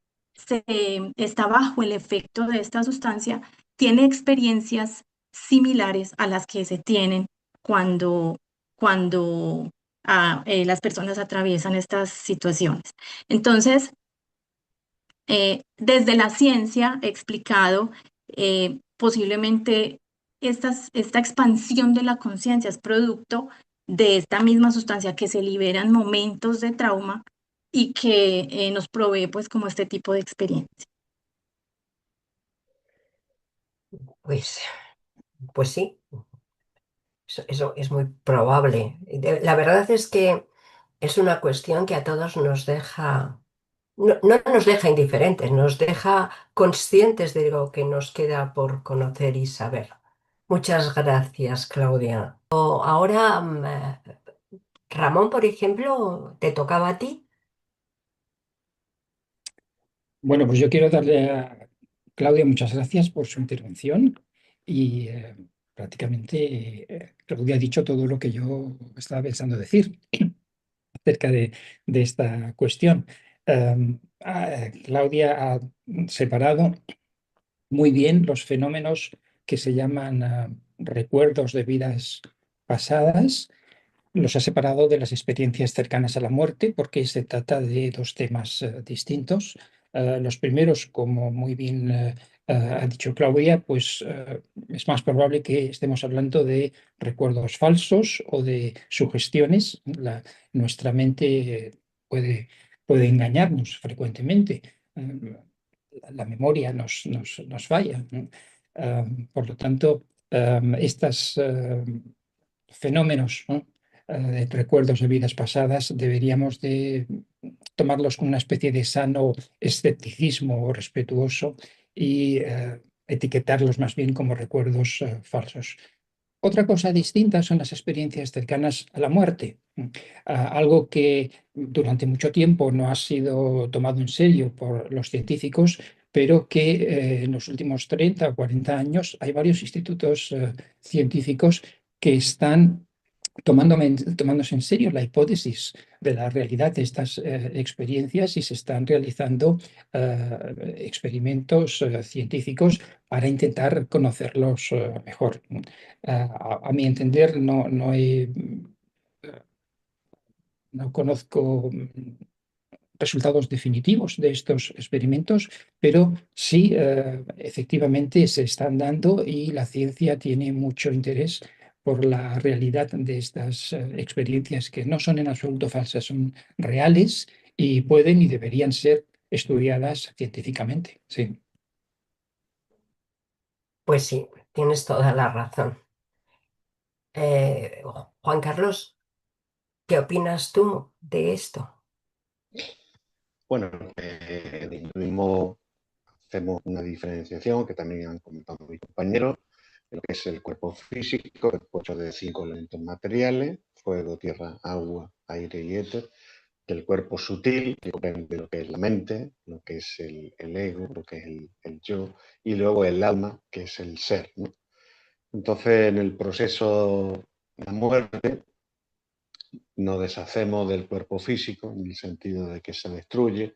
está bajo el efecto de esta sustancia, tiene experiencias similares a las que se tienen cuando las personas atraviesan estas situaciones. Entonces, desde la ciencia he explicado posiblemente esta expansión de la conciencia es producto de esta misma sustancia que se libera en momentos de trauma y que nos provee pues como este tipo de experiencia. Pues, pues sí, eso es muy probable. La verdad es que es una cuestión que a todos nos deja, no nos deja indiferentes, nos deja conscientes de lo que nos queda por conocer y saber. Muchas gracias, Claudia. Ahora, Ramón, por ejemplo, ¿te tocaba a ti? Bueno, pues yo quiero darle a Claudia muchas gracias por su intervención y prácticamente Claudia ha dicho todo lo que yo estaba pensando decir acerca de esta cuestión. Claudia ha separado muy bien los fenómenos que se llaman recuerdos de vidas pasadas, los ha separado de las experiencias cercanas a la muerte porque se trata de dos temas distintos. Los primeros, como muy bien ha dicho Claudia, pues es más probable que estemos hablando de recuerdos falsos o de sugestiones. Nuestra mente puede engañarnos frecuentemente. La memoria nos falla, ¿no? Por lo tanto, estos fenómenos, ¿no? De recuerdos de vidas pasadas deberíamos de tomarlos con una especie de sano escepticismo respetuoso y etiquetarlos más bien como recuerdos falsos. Otra cosa distinta son las experiencias cercanas a la muerte, algo que durante mucho tiempo no ha sido tomado en serio por los científicos pero que en los últimos 30 o 40 años hay varios institutos científicos que están tomándose en serio la hipótesis de la realidad de estas experiencias y se están realizando experimentos científicos para intentar conocerlos mejor. A mi entender, no conozco resultados definitivos de estos experimentos, pero sí, efectivamente se están dando y la ciencia tiene mucho interés por la realidad de estas experiencias que no son en absoluto falsas, son reales y pueden y deberían ser estudiadas científicamente. Sí. Pues sí, tienes toda la razón. Eh, Juan Carlos, ¿qué opinas tú de esto? Bueno, en el hinduismo hacemos una diferenciación que también han comentado mis compañeros, de lo que es el cuerpo físico, compuesto de 5 elementos materiales: fuego, tierra, agua, aire y éter; del cuerpo sutil, que comprende lo que es la mente, lo que es el ego, lo que es el yo, y luego el alma, que es el ser, ¿no? Entonces, en el proceso de la muerte, nos deshacemos del cuerpo físico, en el sentido de que se destruye,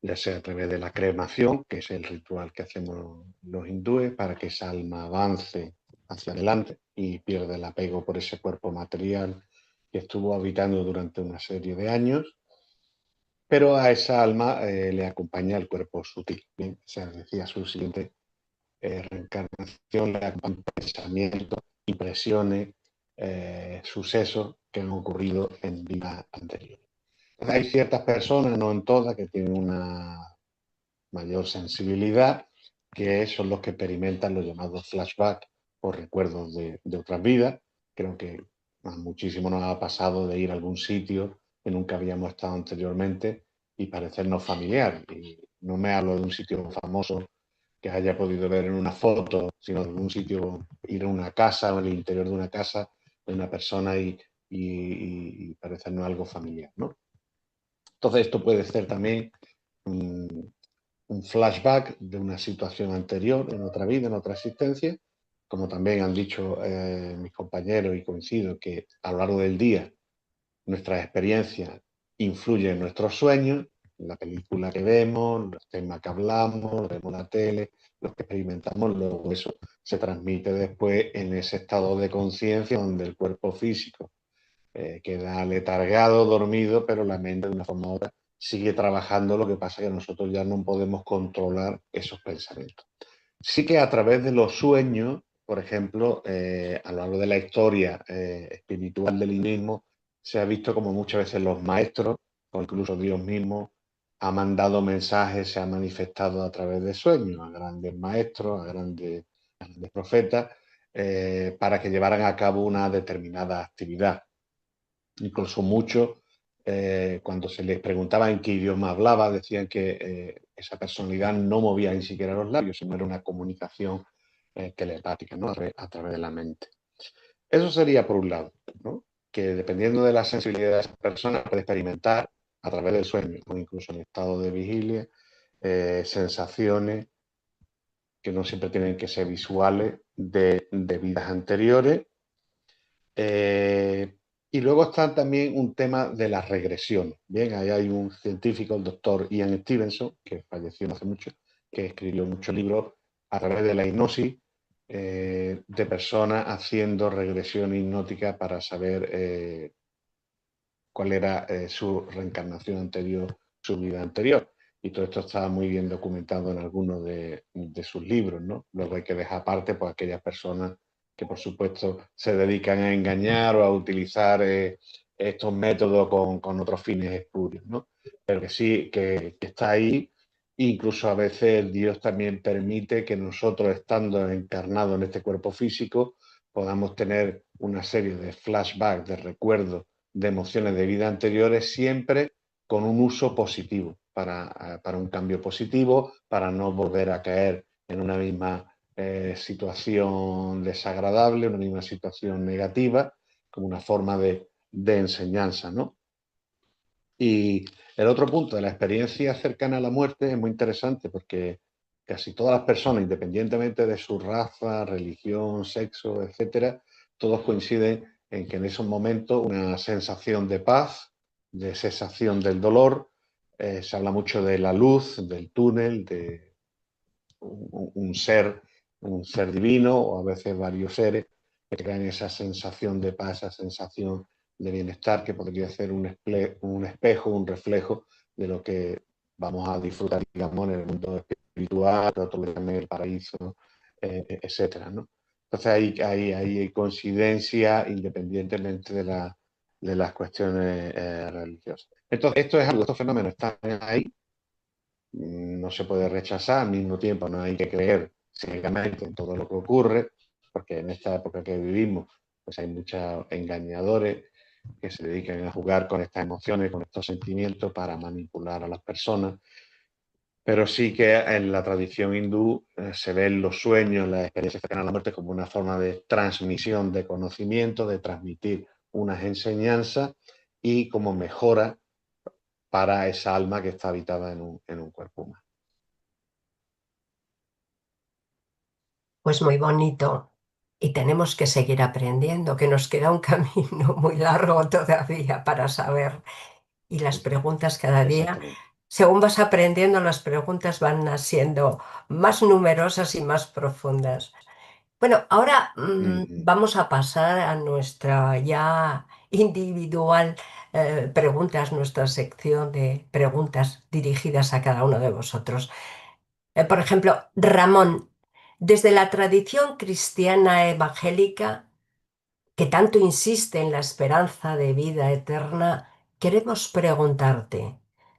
ya sea a través de la cremación, que es el ritual que hacemos los hindúes para que esa alma avance hacia adelante y pierda el apego por ese cuerpo material que estuvo habitando durante una serie de años, pero a esa alma le acompaña el cuerpo sutil. Bien, se decía su siguiente reencarnación, le acompañan pensamientos, impresiones, sucesos que han ocurrido en vidas anteriores. Hay ciertas personas, no en todas, que tienen una mayor sensibilidad, que son los que experimentan los llamados flashbacks o recuerdos de otras vidas. Creo que muchísimo nos ha pasado de ir a algún sitio que nunca habíamos estado anteriormente y parecernos familiar. Y no me hablo de un sitio famoso que haya podido ver en una foto, sino de un sitio, ir a una casa o en el interior de una casa de una persona y parecernos algo familiar, ¿no? Entonces esto puede ser también un flashback de una situación anterior, en otra vida, en otra existencia, como también han dicho mis compañeros, y coincido, que a lo largo del día nuestras experiencias influyen en nuestros sueños, la película que vemos, los temas que hablamos, vemos la tele, lo que experimentamos, luego eso se transmite después en ese estado de conciencia donde el cuerpo físico queda letargado, dormido, pero la mente de una forma u otra sigue trabajando. Lo que pasa es que nosotros ya no podemos controlar esos pensamientos. Sí que a través de los sueños, por ejemplo, a lo largo de la historia espiritual del hinduismo, se ha visto como muchas veces los maestros, o incluso Dios mismo, ha mandado mensajes, se ha manifestado a través de sueños a grandes maestros, a grandes profetas, para que llevaran a cabo una determinada actividad. Incluso muchos, cuando se les preguntaba en qué idioma hablaba, decían que esa personalidad no movía ni siquiera los labios, sino era una comunicación telepática, ¿no? A través de la mente. Eso sería por un lado, ¿no? Que dependiendo de la sensibilidad de esa persona puede experimentar a través del sueño, o incluso en estado de vigilia, sensaciones que no siempre tienen que ser visuales de vidas anteriores. Y luego está también un tema de la regresión. Bien, ahí hay un científico, el doctor Ian Stevenson, que falleció no hace mucho, que escribió muchos libros a través de la hipnosis de personas haciendo regresión hipnótica para saber cuál era su reencarnación anterior, su vida anterior. Y todo esto está muy bien documentado en algunos de sus libros, ¿no? Luego hay que dejar aparte pues, aquellas personas que, por supuesto, se dedican a engañar o a utilizar estos métodos con otros fines espurios, ¿no? Pero que sí, que está ahí. Incluso a veces Dios también permite que nosotros, estando encarnados en este cuerpo físico, podamos tener una serie de flashbacks, de recuerdos, de emociones de vida anteriores, siempre con un uso positivo, para un cambio positivo, para no volver a caer en una misma situación desagradable, una misma situación negativa, como una forma de enseñanza, ¿no? Y el otro punto de la experiencia cercana a la muerte es muy interesante porque casi todas las personas, independientemente de su raza, religión, sexo, etcétera, todos coinciden en que en esos momentos una sensación de paz, de cesación del dolor, se habla mucho de la luz, del túnel, de un ser divino o a veces varios seres que crean esa sensación de paz, esa sensación de bienestar que podría ser un espejo, un reflejo de lo que vamos a disfrutar, digamos, en el mundo espiritual, otros le llaman el paraíso, etcétera, ¿no? Entonces hay coincidencia independientemente de las cuestiones religiosas. Entonces, estos fenómenos están ahí, no se puede rechazar, al mismo tiempo no hay que creer ciegamente en todo lo que ocurre, porque en esta época que vivimos pues hay muchos engañadores que se dedican a jugar con estas emociones, con estos sentimientos para manipular a las personas. Pero sí que en la tradición hindú se ven los sueños, las experiencias cercanas a la muerte como una forma de transmisión de conocimiento, de transmitir unas enseñanzas y como mejora para esa alma que está habitada en un cuerpo humano. Pues muy bonito. Y tenemos que seguir aprendiendo, que nos queda un camino muy largo todavía para saber. Y las preguntas cada día, según vas aprendiendo, las preguntas van siendo más numerosas y más profundas. Bueno, ahora vamos a pasar a nuestra ya individual preguntas, nuestra sección de preguntas dirigidas a cada uno de vosotros. Por ejemplo, Ramón, desde la tradición cristiana evangélica, que tanto insiste en la esperanza de vida eterna, queremos preguntarte,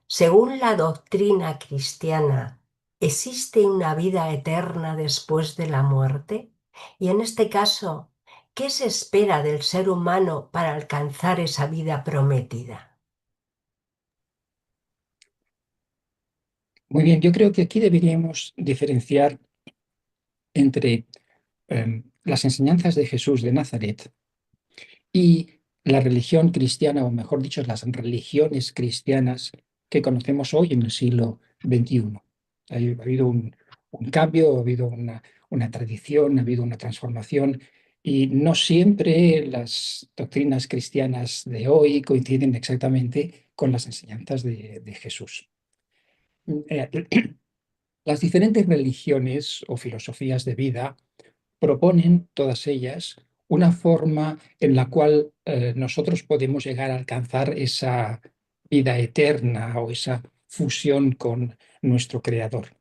según la doctrina cristiana, ¿existe una vida eterna después de la muerte? Y en este caso, ¿qué se espera del ser humano para alcanzar esa vida prometida? Muy bien, yo creo que aquí deberíamos diferenciar entre las enseñanzas de Jesús de Nazaret y la religión cristiana, o mejor dicho, las religiones cristianas que conocemos hoy en el siglo XXI. Ha habido un cambio, ha habido una tradición, ha habido una transformación, y no siempre las doctrinas cristianas de hoy coinciden exactamente con las enseñanzas de Jesús. Las diferentes religiones o filosofías de vida proponen, todas ellas, una forma en la cual nosotros podemos llegar a alcanzar esa vida eterna o esa fusión con nuestro Creador.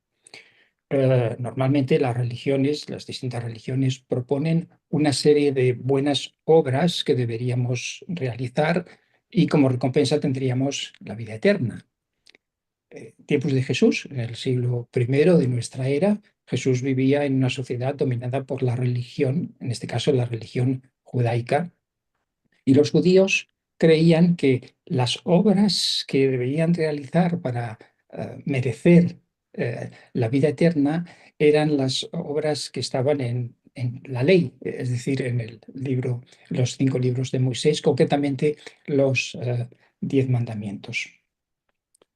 Normalmente las distintas religiones proponen una serie de buenas obras que deberíamos realizar y como recompensa tendríamos la vida eterna. Tiempos de Jesús, en el siglo I de nuestra era, Jesús vivía en una sociedad dominada por la religión, en este caso la religión judaica, y los judíos creían que las obras que deberían realizar para merecer la vida eterna eran las obras que estaban en la ley, es decir, en los 5 libros de Moisés, concretamente los 10 mandamientos.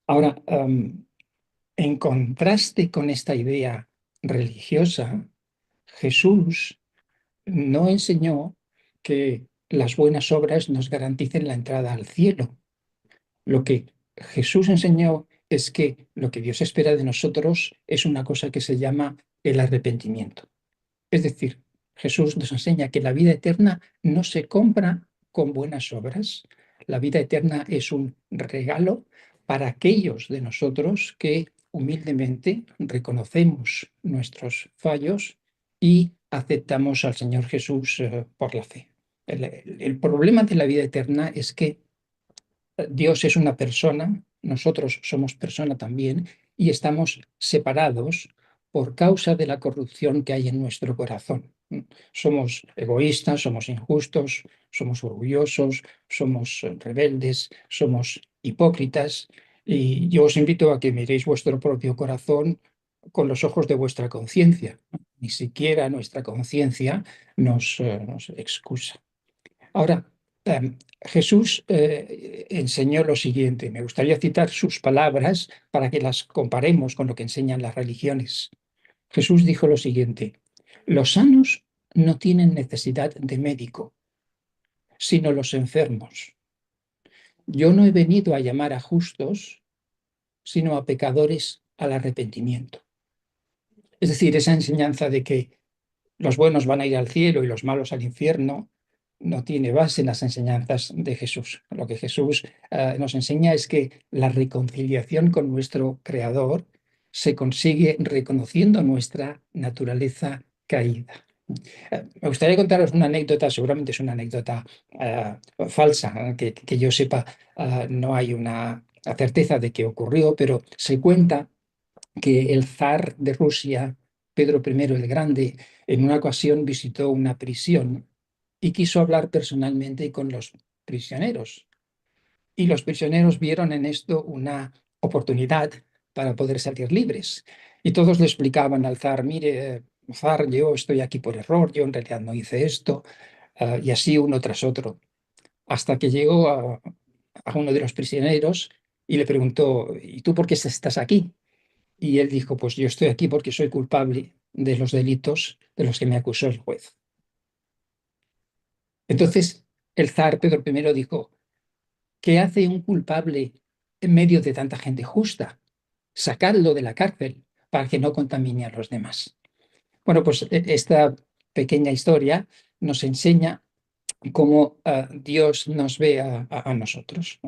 Ahora, en contraste con esta idea religiosa, Jesús no enseñó que las buenas obras nos garanticen la entrada al cielo. Lo que Jesús enseñó es que lo que Dios espera de nosotros es una cosa que se llama el arrepentimiento. Es decir, Jesús nos enseña que la vida eterna no se compra con buenas obras. La vida eterna es un regalo para aquellos de nosotros que humildemente reconocemos nuestros fallos y aceptamos al Señor Jesús por la fe. El problema de la vida eterna es que Dios es una persona, nosotros somos persona también, y estamos separados por causa de la corrupción que hay en nuestro corazón. Somos egoístas, somos injustos, somos orgullosos, somos rebeldes, somos hipócritas, y yo os invito a que miréis vuestro propio corazón con los ojos de vuestra conciencia. Ni siquiera nuestra conciencia nos excusa. Ahora, Jesús enseñó lo siguiente. Me gustaría citar sus palabras para que las comparemos con lo que enseñan las religiones. Jesús dijo lo siguiente: los sanos no tienen necesidad de médico, sino los enfermos. Yo no he venido a llamar a justos, sino a pecadores al arrepentimiento. Es decir, esa enseñanza de que los buenos van a ir al cielo y los malos al infierno no tiene base en las enseñanzas de Jesús. Lo que Jesús nos enseña es que la reconciliación con nuestro Creador se consigue reconociendo nuestra naturaleza caída. Me gustaría contaros una anécdota, seguramente es una anécdota falsa, que yo sepa, no hay una certeza de que ocurrió, pero se cuenta que el zar de Rusia, Pedro I el Grande, en una ocasión visitó una prisión y quiso hablar personalmente con los prisioneros. Y los prisioneros vieron en esto una oportunidad para poder salir libres. Y todos le explicaban al zar: mire, zar, yo estoy aquí por error, yo en realidad no hice esto, y así uno tras otro. Hasta que llegó a uno de los prisioneros y le preguntó: ¿y tú por qué estás aquí? Y él dijo: pues yo estoy aquí porque soy culpable de los delitos de los que me acusó el juez. Entonces el zar Pedro I dijo: ¿qué hace un culpable en medio de tanta gente justa? Sacadlo de la cárcel para que no contamine a los demás. Bueno, pues esta pequeña historia nos enseña cómo Dios nos ve a nosotros.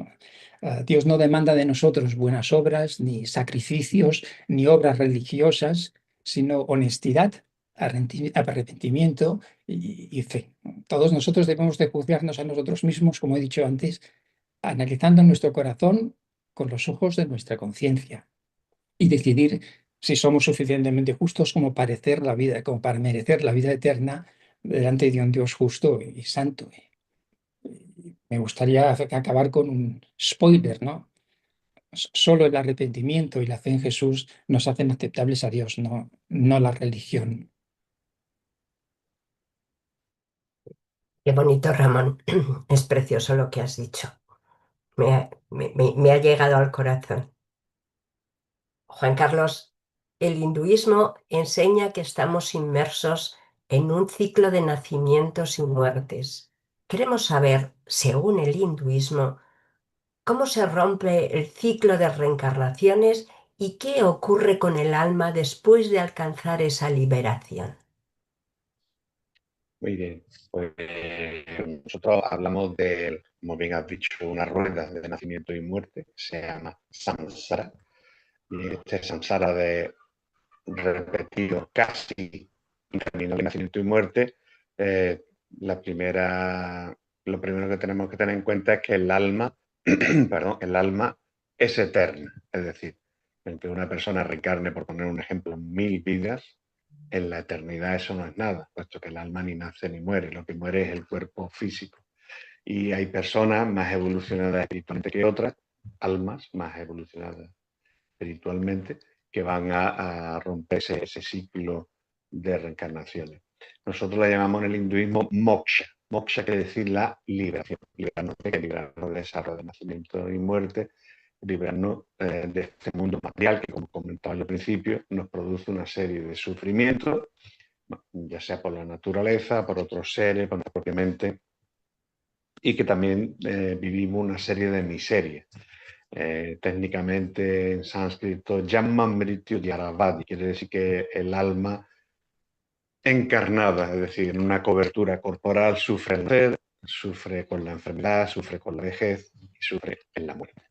Dios no demanda de nosotros buenas obras, ni sacrificios, ni obras religiosas, sino honestidad, arrepentimiento y fe. Todos nosotros debemos de juzgarnos a nosotros mismos, como he dicho antes, analizando nuestro corazón con los ojos de nuestra conciencia y decidir si somos suficientemente justos como como para merecer la vida eterna delante de un Dios justo y santo. Me gustaría acabar con un spoiler, ¿no? Solo el arrepentimiento y la fe en Jesús nos hacen aceptables a Dios, no la religión. Qué bonito, Ramón. Es precioso lo que has dicho. Me ha llegado al corazón. Juan Carlos, el hinduismo enseña que estamos inmersos en un ciclo de nacimientos y muertes. Queremos saber, según el hinduismo, cómo se rompe el ciclo de reencarnaciones y qué ocurre con el alma después de alcanzar esa liberación. Muy bien, pues nosotros hablamos de, como bien has dicho, una rueda de nacimiento y muerte, que se llama samsara, y este samsara de repetido casi un camino de nacimiento y muerte, lo primero que tenemos que tener en cuenta es que el alma, perdón, el alma es eterna, es decir, aunque una persona reencarne, por poner un ejemplo, 1000 vidas, en la eternidad eso no es nada, puesto que el alma ni nace ni muere, lo que muere es el cuerpo físico. Y hay personas más evolucionadas espiritualmente que otras, almas más evolucionadas espiritualmente, que van a romperse ese ciclo de reencarnaciones. Nosotros la llamamos en el hinduismo moksha. Moksha quiere decir la liberación. Liberarnos de esa rueda de nacimiento y muerte, librarnos de este mundo material que, como comentaba al principio, nos produce una serie de sufrimientos, ya sea por la naturaleza, por otros seres, por nuestra propia mente, y que también vivimos una serie de miserias. Técnicamente en sánscrito, Janman Mrityu Dyaravadi, quiere decir que el alma encarnada, es decir, en una cobertura corporal, sufre el nacer, sufre con la enfermedad, sufre con la vejez y sufre en la muerte.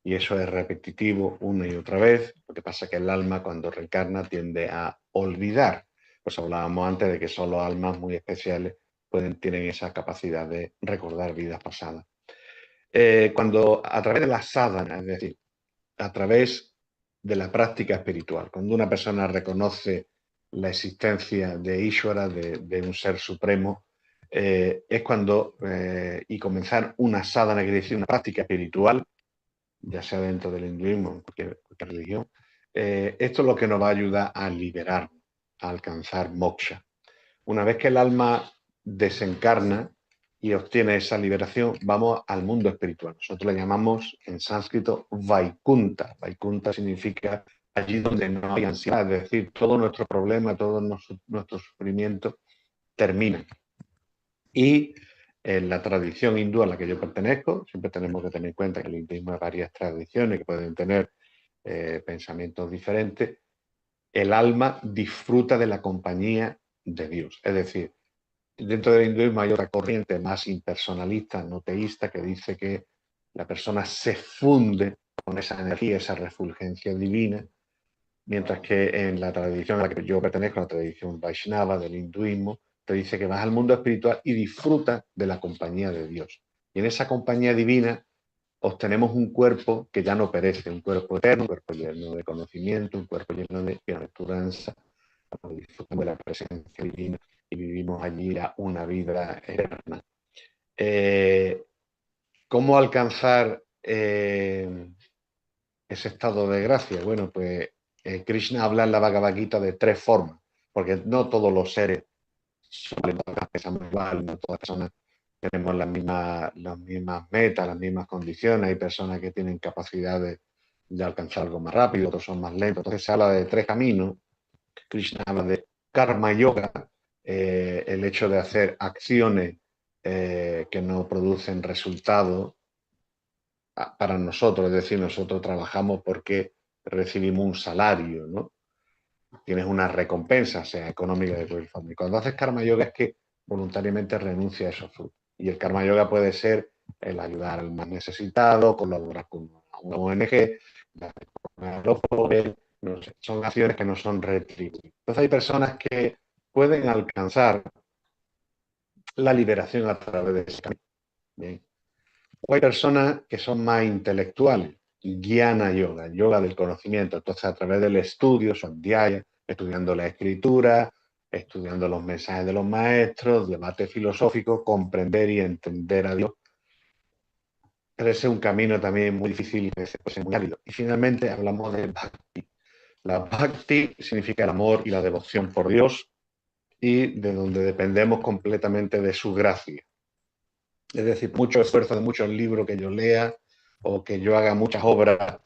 Y eso es repetitivo una y otra vez. Lo que pasa es que el alma, cuando reencarna, tiende a olvidar. Pues hablábamos antes de que solo almas muy especiales tienen esa capacidad de recordar vidas pasadas. Cuando a través de la sadhana, es decir, a través de la práctica espiritual, cuando una persona reconoce la existencia de Ishvara, de un ser supremo, es cuando, y comenzar una sadhana, quiere decir una práctica espiritual, ya sea dentro del hinduismo o en cualquier religión, esto es lo que nos va a ayudar a liberar, a alcanzar moksha. Una vez que el alma desencarna y obtiene esa liberación, vamos al mundo espiritual. Nosotros le llamamos en sánscrito Vaikunta. Vaikunta significa allí donde no hay ansiedad, es decir, todo nuestro problema, todo nuestro sufrimiento termina. Y en la tradición hindú a la que yo pertenezco, siempre tenemos que tener en cuenta que el hinduismo hay varias tradiciones que pueden tener pensamientos diferentes, el alma disfruta de la compañía de Dios. Es decir, dentro del hinduismo hay otra corriente más impersonalista, no teísta, que dice que la persona se funde con esa energía, esa refulgencia divina, mientras que en la tradición a la que yo pertenezco, la tradición Vaishnava del hinduismo, te dice que vas al mundo espiritual y disfrutas de la compañía de Dios. Y en esa compañía divina obtenemos un cuerpo que ya no perece, un cuerpo eterno, un cuerpo lleno de conocimiento, un cuerpo lleno de bienaventuranza, disfrutamos de la presencia divina y vivimos allí una vida eterna. ¿Cómo alcanzar ese estado de gracia? Bueno, pues Krishna habla en la Bhagavad Gita de 3 formas, porque no todos los seres pensamos igual, no todas las personas tenemos las mismas metas, las mismas condiciones. Hay personas que tienen capacidad de alcanzar algo más rápido, otros son más lentos. Entonces se habla de 3 caminos. Krishna habla de karma yoga, el hecho de hacer acciones que no producen resultados para nosotros, es decir, nosotros trabajamos porque recibimos un salario, ¿no? Tienes una recompensa, sea económica de cualquier forma. Y cuando haces karma yoga es que voluntariamente renuncia a esos frutos. Y el karma yoga puede ser el ayudar al más necesitado, colaborar con una ONG, a los pobres, no sé, son acciones que no son retribuidas. Entonces hay personas que pueden alcanzar la liberación a través de ese camino. Bien. O hay personas que son más intelectuales, Jnana Yoga, yoga del conocimiento. Entonces, a través del estudio, Swadhyaya, estudiando la escritura, estudiando los mensajes de los maestros, debate filosófico, comprender y entender a Dios. Pero ese es un camino también muy difícil y pues, muy árido. Y finalmente hablamos de Bhakti. La Bhakti significa el amor y la devoción por Dios y de donde dependemos completamente de su gracia. Es decir, mucho esfuerzo de muchos libros que yo lea o que yo haga muchas obras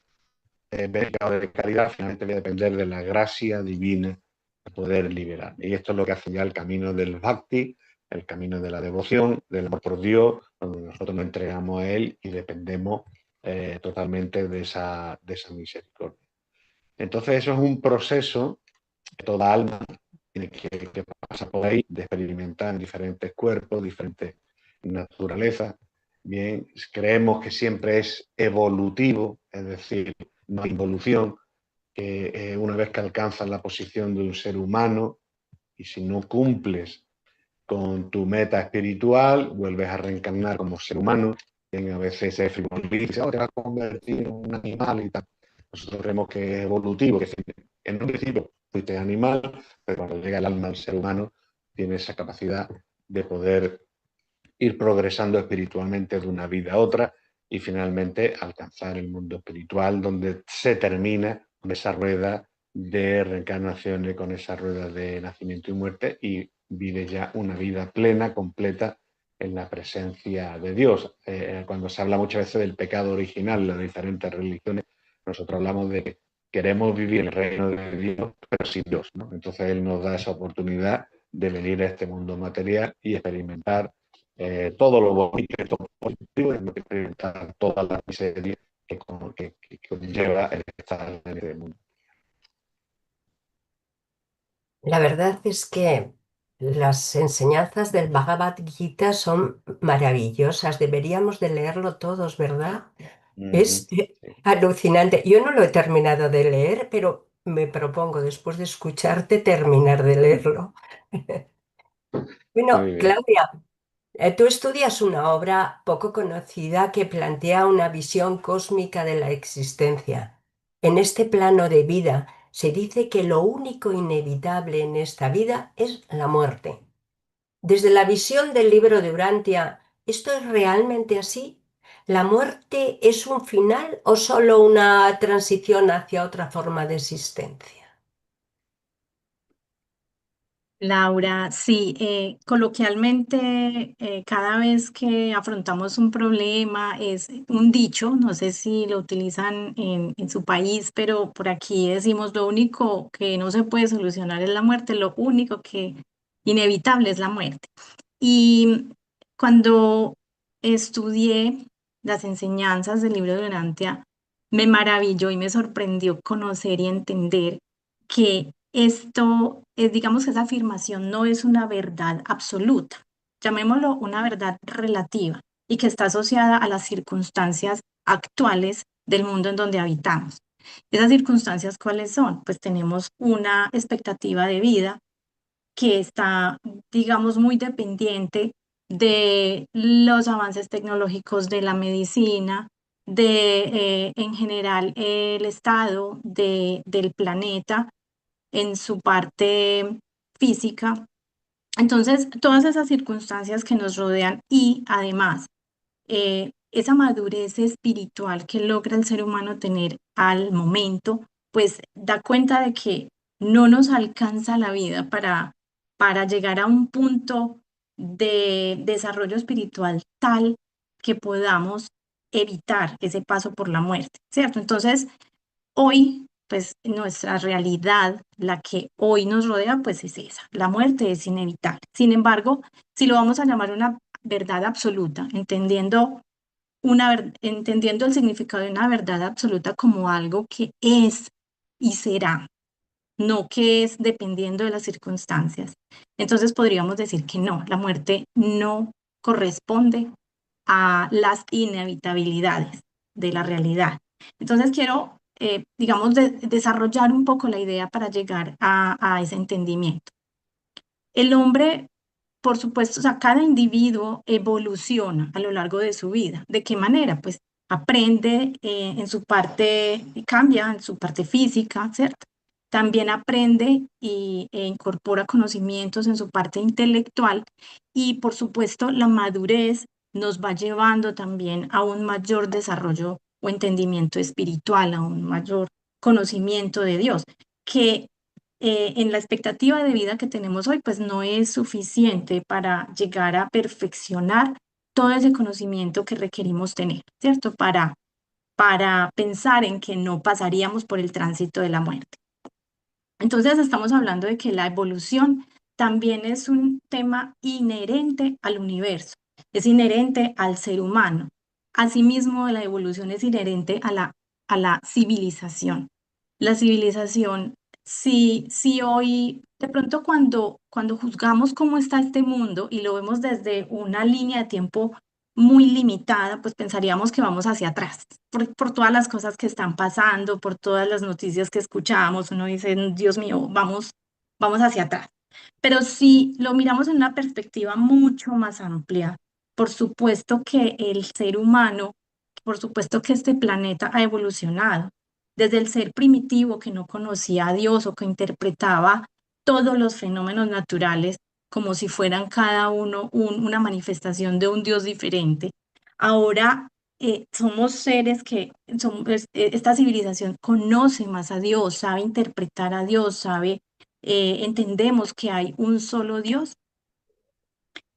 de calidad, finalmente voy a depender de la gracia divina de poder liberar. Y esto es lo que hace ya el camino del Bhakti, el camino de la devoción, del amor por Dios, donde nosotros nos entregamos a Él y dependemos totalmente de esa misericordia. Entonces eso es un proceso que toda alma tiene que pasar por ahí, de experimentar en diferentes cuerpos, diferentes naturalezas. Bien, creemos que siempre es evolutivo, es decir, no hay involución, que una vez que alcanzas la posición de un ser humano y si no cumples con tu meta espiritual, vuelves a reencarnar como ser humano. Y a veces se frivoliza, te vas a convertir en un animal y tal. Nosotros creemos que es evolutivo, que en un principio fuiste animal, pero cuando llega el alma al ser humano, tiene esa capacidad de poder ir progresando espiritualmente de una vida a otra y finalmente alcanzar el mundo espiritual donde se termina con esa rueda de reencarnaciones, con esa rueda de nacimiento y muerte y vive ya una vida plena, completa en la presencia de Dios. Cuando se habla muchas veces del pecado original en las diferentes religiones, nosotros hablamos de que queremos vivir el reino de Dios, pero sin Dios, ¿no? Entonces Él nos da esa oportunidad de venir a este mundo material y experimentar todo lo bonito y todo lo positivo y experimentar toda la miseria que conlleva el estar en este mundo. La verdad es que las enseñanzas del Bhagavad Gita son maravillosas. Deberíamos de leerlo todos, ¿verdad? Es Sí. alucinante. Yo no lo he terminado de leer, pero me propongo, después de escucharte, terminar de leerlo. Bueno, Muy bien. Claudia, tú estudias una obra poco conocida que plantea una visión cósmica de la existencia. En este plano de vida se dice que lo único inevitable en esta vida es la muerte. Desde la visión del libro de Urantia, ¿esto es realmente así? ¿La muerte es un final o solo una transición hacia otra forma de existencia? Laura, sí, coloquialmente, cada vez que afrontamos un problema es un dicho, no sé si lo utilizan en su país, pero por aquí decimos lo único que no se puede solucionar es la muerte, lo único que inevitable es la muerte. Y cuando estudié las enseñanzas del libro de Urantia, me maravilló y me sorprendió conocer y entender que esto, digamos que esa afirmación no es una verdad absoluta, llamémoslo una verdad relativa y que está asociada a las circunstancias actuales del mundo en donde habitamos. ¿Esas circunstancias cuáles son? Pues tenemos una expectativa de vida que está, digamos, muy dependiente de los avances tecnológicos de la medicina, en general, el estado del planeta en su parte física. Entonces, todas esas circunstancias que nos rodean y además esa madurez espiritual que logra el ser humano tener al momento, pues da cuenta de que no nos alcanza la vida para llegar a un punto de desarrollo espiritual tal que podamos evitar ese paso por la muerte, ¿cierto? Entonces, hoy, pues nuestra realidad, la que hoy nos rodea, pues es esa. La muerte es inevitable. Sin embargo, si lo vamos a llamar una verdad absoluta, entendiendo el significado de una verdad absoluta como algo que es y será, no que es dependiendo de las circunstancias. Entonces podríamos decir que no, la muerte no corresponde a las inevitabilidades de la realidad. Entonces quiero, digamos, desarrollar un poco la idea para llegar a ese entendimiento. El hombre, por supuesto, o sea, cada individuo evoluciona a lo largo de su vida. ¿De qué manera? Pues aprende en su parte, cambia en su parte física, ¿cierto? También aprende e incorpora conocimientos en su parte intelectual y, por supuesto, la madurez nos va llevando también a un mayor desarrollo o entendimiento espiritual, a un mayor conocimiento de Dios, que en la expectativa de vida que tenemos hoy, pues no es suficiente para llegar a perfeccionar todo ese conocimiento que requerimos tener, ¿cierto? Para pensar en que no pasaríamos por el tránsito de la muerte. Entonces estamos hablando de que la evolución también es un tema inherente al universo, es inherente al ser humano. Asimismo, la evolución es inherente a la civilización. La civilización, si hoy, de pronto cuando juzgamos cómo está este mundo y lo vemos desde una línea de tiempo muy limitada, pues pensaríamos que vamos hacia atrás, por todas las cosas que están pasando, por todas las noticias que escuchamos, uno dice, Dios mío, vamos hacia atrás. Pero si lo miramos en una perspectiva mucho más amplia, por supuesto que el ser humano, por supuesto que este planeta ha evolucionado. Desde el ser primitivo que no conocía a Dios o que interpretaba todos los fenómenos naturales como si fueran cada uno una manifestación de un Dios diferente. Ahora somos seres que esta civilización conoce más a Dios, sabe interpretar a Dios, entendemos que hay un solo Dios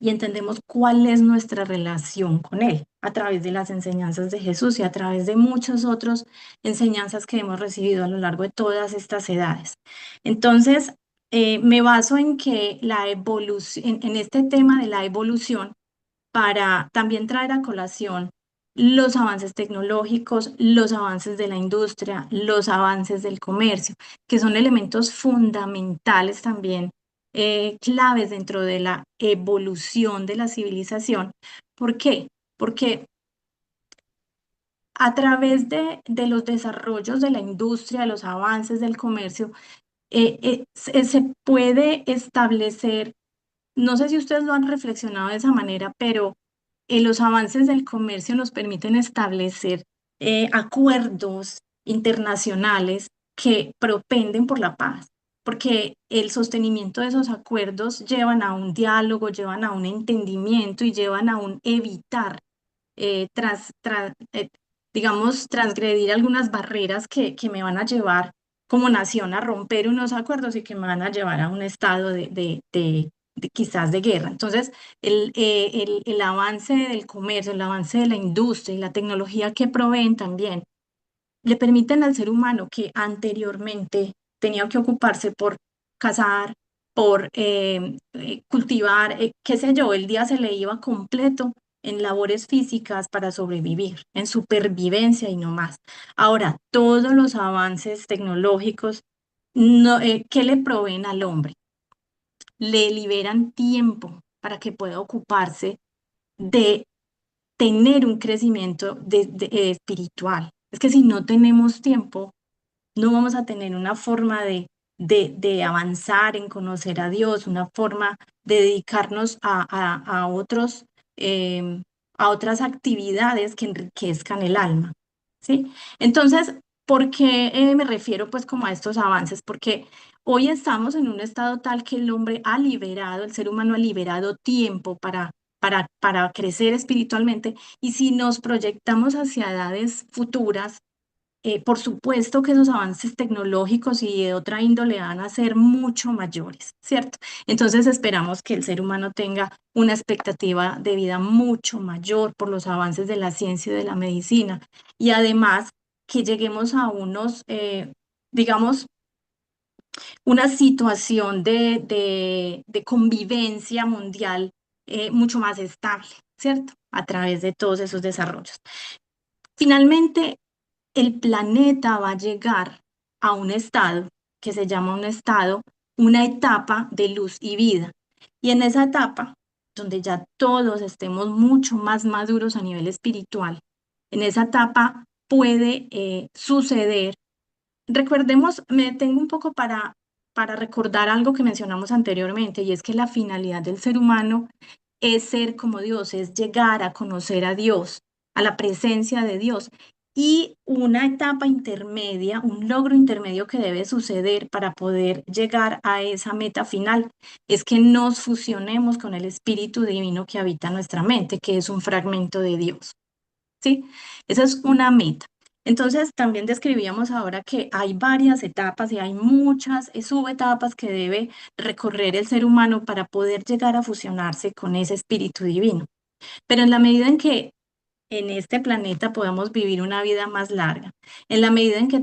y entendemos cuál es nuestra relación con Él a través de las enseñanzas de Jesús y a través de muchas otras enseñanzas que hemos recibido a lo largo de todas estas edades. Entonces, me baso en que la evolución, en este tema de la evolución, para también traer a colación los avances tecnológicos, los avances de la industria, los avances del comercio, que son elementos fundamentales también, claves dentro de la evolución de la civilización. ¿Por qué? Porque a través de los desarrollos de la industria, de los avances del comercio, se puede establecer, no sé si ustedes lo han reflexionado de esa manera, pero los avances del comercio nos permiten establecer acuerdos internacionales que propenden por la paz, porque el sostenimiento de esos acuerdos llevan a un diálogo, llevan a un entendimiento y llevan a un evitar, digamos, transgredir algunas barreras que me van a llevar como nación a romper unos acuerdos y que me van a llevar a un estado quizás de guerra. Entonces, el avance del comercio, el avance de la industria y la tecnología que proveen también le permiten al ser humano que anteriormente tenía que ocuparse por cazar, por cultivar, qué sé yo, el día se le iba completo en labores físicas para sobrevivir, en supervivencia y no más. Ahora, todos los avances tecnológicos, no, ¿qué le proveen al hombre? Le liberan tiempo para que pueda ocuparse de tener un crecimiento espiritual. Es que si no tenemos tiempo, no vamos a tener una forma de avanzar en conocer a Dios, una forma de dedicarnos a otros, a otras actividades que enriquezcan el alma, ¿sí? Entonces, ¿por qué me refiero pues como a estos avances? Porque hoy estamos en un estado tal que el hombre ha liberado, el ser humano ha liberado tiempo para crecer espiritualmente, y si nos proyectamos hacia edades futuras, por supuesto que esos avances tecnológicos y de otra índole van a ser mucho mayores, ¿cierto? Entonces esperamos que el ser humano tenga una expectativa de vida mucho mayor por los avances de la ciencia y de la medicina, y además que lleguemos a unos, digamos, una situación de convivencia mundial mucho más estable, ¿cierto? A través de todos esos desarrollos. Finalmente, el planeta va a llegar a un estado que se llama un estado, una etapa de luz y vida. Y en esa etapa, donde ya todos estemos mucho más maduros a nivel espiritual, en esa etapa puede suceder. Recordemos, me detengo un poco para recordar algo que mencionamos anteriormente, y es que la finalidad del ser humano es ser como Dios, es llegar a conocer a Dios, a la presencia de Dios. Y una etapa intermedia, un logro intermedio que debe suceder para poder llegar a esa meta final, es que nos fusionemos con el Espíritu Divino que habita en nuestra mente, que es un fragmento de Dios. ¿Sí? Esa es una meta. Entonces, también describíamos ahora que hay varias etapas y hay muchas subetapas que debe recorrer el ser humano para poder llegar a fusionarse con ese espíritu divino. Pero en la medida en que en este planeta podamos vivir una vida más larga, en la medida en que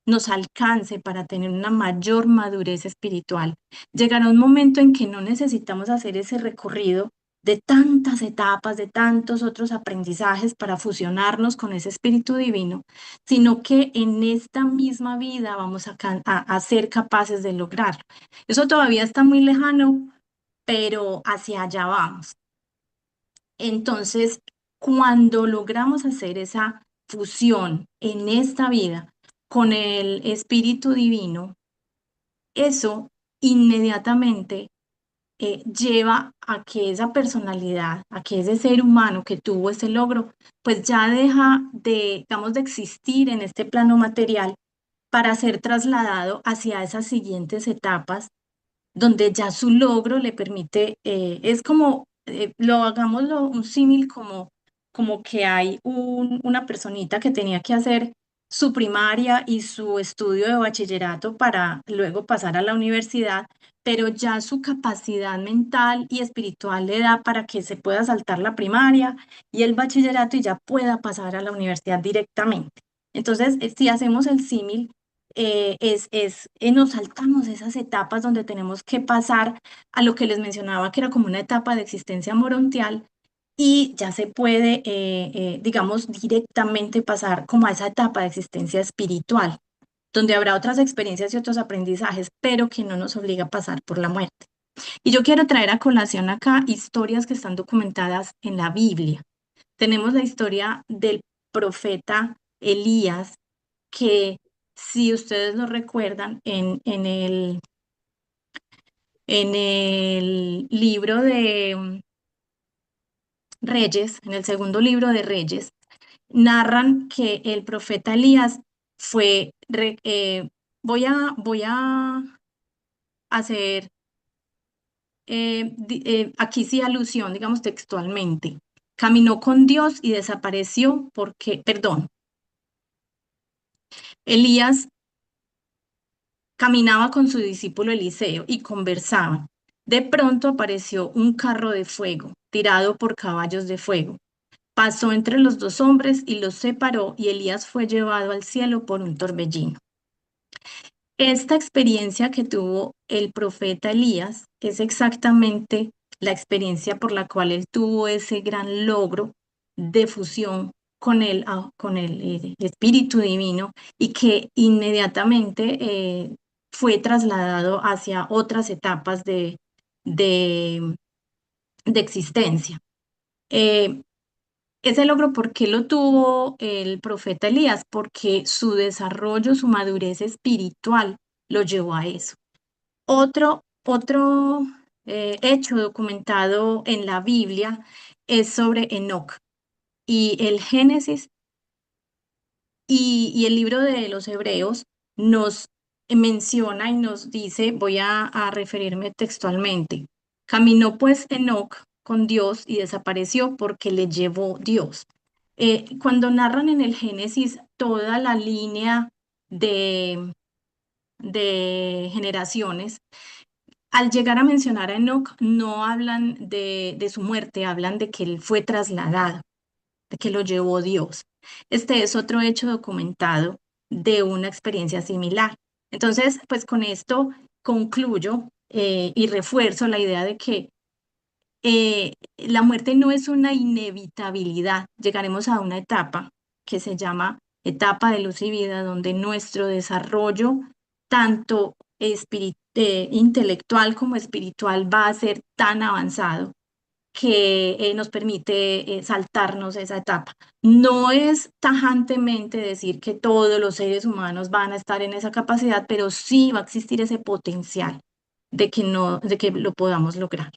nos alcance para tener una mayor madurez espiritual, llegará un momento en que no necesitamos hacer ese recorrido de tantas etapas, de tantos otros aprendizajes para fusionarnos con ese espíritu divino, sino que en esta misma vida vamos a ser capaces de lograrlo. Eso todavía está muy lejano, pero hacia allá vamos. Entonces, cuando logramos hacer esa fusión en esta vida con el Espíritu Divino, eso inmediatamente lleva a que esa personalidad, a que ese ser humano que tuvo ese logro, pues ya deja de, digamos, de existir en este plano material para ser trasladado hacia esas siguientes etapas donde ya su logro le permite, es como, hagámoslo un símil como que hay una personita que tenía que hacer su primaria y su estudio de bachillerato para luego pasar a la universidad, pero ya su capacidad mental y espiritual le da para que se pueda saltar la primaria y el bachillerato y ya pueda pasar a la universidad directamente. Entonces, si hacemos el símil, nos saltamos esas etapas donde tenemos que pasar a lo que les mencionaba, que era como una etapa de existencia morontial, y ya se puede, digamos, directamente pasar como a esa etapa de existencia espiritual, donde habrá otras experiencias y otros aprendizajes, pero que no nos obliga a pasar por la muerte. Y yo quiero traer a colación acá historias que están documentadas en la Biblia. Tenemos la historia del profeta Elías, que si ustedes lo recuerdan, en el libro de Reyes, en el segundo libro de Reyes, narran que el profeta Elías fue, voy a hacer aquí sí alusión, digamos textualmente, caminó con Dios y desapareció porque, perdón, Elías Caminaba con su discípulo Eliseo y conversaban. De pronto apareció un carro de fuego, tirado por caballos de fuego. Pasó entre los dos hombres y los separó, y Elías fue llevado al cielo por un torbellino. Esta experiencia que tuvo el profeta Elías es exactamente la experiencia por la cual él tuvo ese gran logro de fusión con el Espíritu Divino, y que inmediatamente fue trasladado hacia otras etapas de, de existencia. Eh, Ese logro, ¿por qué lo tuvo el profeta Elías? Porque su desarrollo, su madurez espiritual lo llevó a eso. Otro hecho documentado en la Biblia es sobre Enoc, y el Génesis y el libro de los Hebreos nos menciona y nos dice, voy a referirme textualmente: caminó pues Enoc con Dios y desapareció porque le llevó Dios. Cuando narran en el Génesis toda la línea de, de generaciones, al llegar a mencionar a Enoc, no hablan de su muerte, hablan de que él fue trasladado, de que lo llevó Dios. Este es otro hecho documentado de una experiencia similar. Entonces, pues con esto concluyo y refuerzo la idea de que la muerte no es una inevitabilidad. Llegaremos a una etapa que se llama etapa de luz y vida, donde nuestro desarrollo, tanto intelectual como espiritual, va a ser tan avanzado que nos permite saltarnos esa etapa. No es tajantemente decir que todos los seres humanos van a estar en esa capacidad, pero sí va a existir ese potencial de que no, de que lo podamos lograr.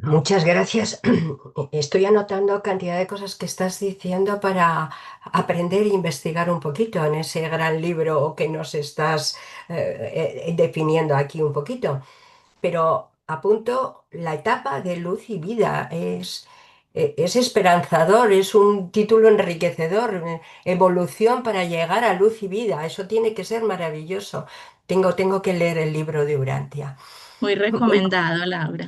Muchas gracias. Estoy anotando cantidad de cosas que estás diciendo para aprender e investigar un poquito en ese gran libro que nos estás definiendo aquí un poquito. Pero apunto, la etapa de luz y vida es esperanzador, es un título enriquecedor, evolución para llegar a luz y vida. Eso tiene que ser maravilloso. Tengo que leer el libro de Urantia. Muy recomendado, Laura.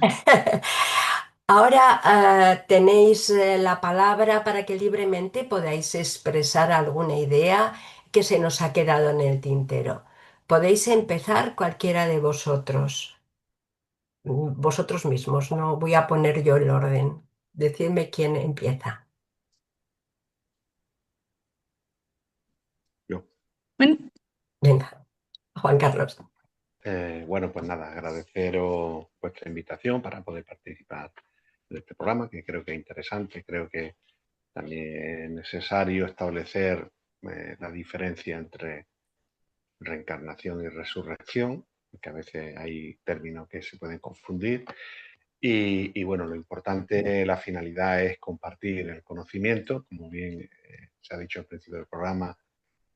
Ahora tenéis la palabra para que libremente podáis expresar alguna idea que se nos ha quedado en el tintero. Podéis empezar cualquiera de vosotros, vosotros mismos, no voy a poner yo el orden. Decidme quién empieza. Yo. Bueno, Venga, Juan Carlos. Bueno, pues nada, agradeceros vuestra invitación para poder participar de este programa, que creo que es interesante. Creo que también es necesario establecer la diferencia entre reencarnación y resurrección, que a veces hay términos que se pueden confundir. Y bueno, lo importante, la finalidad es compartir el conocimiento. Como bien se ha dicho al principio del programa,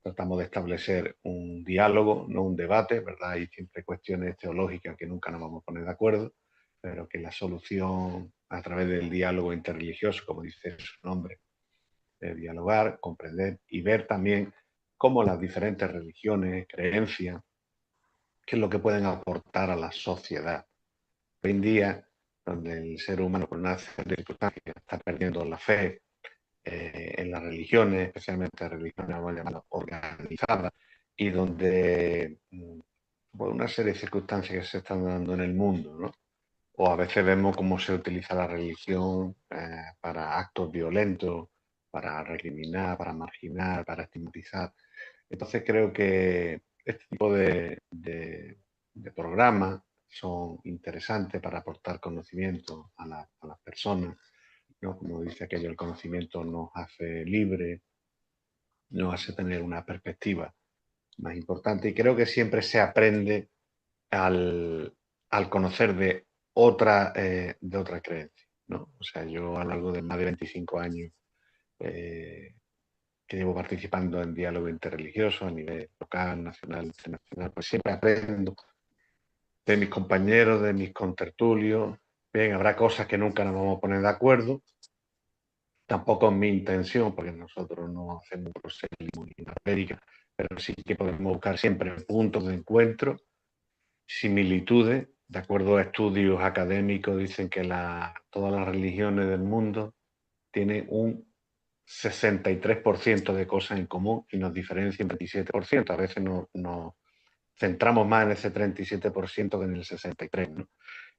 tratamos de establecer un diálogo, no un debate, ¿verdad? Hay siempre cuestiones teológicas que nunca nos vamos a poner de acuerdo, pero que la solución a través del diálogo interreligioso, como dice su nombre, de dialogar, comprender y ver también cómo las diferentes religiones, creencias, qué es lo que pueden aportar a la sociedad. Hoy en día, donde el ser humano por una serie de circunstancias está perdiendo la fe en las religiones, especialmente religiones, vamos a llamarlas organizadas, y donde por una serie de circunstancias que se están dando en el mundo, ¿no? O a veces vemos cómo se utiliza la religión para actos violentos, para recriminar, para marginar, para estigmatizar. Entonces creo que este tipo de programas son interesantes para aportar conocimiento a las personas, ¿no? Como dice aquello, el conocimiento nos hace libre, nos hace tener una perspectiva más importante, y creo que siempre se aprende al conocer de otra creencia, ¿no? O sea, yo a lo largo de más de 25 años que llevo participando en diálogo interreligioso a nivel local, nacional, internacional, pues siempre aprendo de mis compañeros, de mis contertulios. Bien, habrá cosas que nunca nos vamos a poner de acuerdo. Tampoco es mi intención, porque nosotros no hacemos proselitismo ni América, pero sí que podemos buscar siempre puntos de encuentro, similitudes. De acuerdo a estudios académicos, dicen que todas las religiones del mundo tienen un 63% de cosas en común y nos diferencian 27%. A veces nos centramos más en ese 37% que en el 63%, ¿no?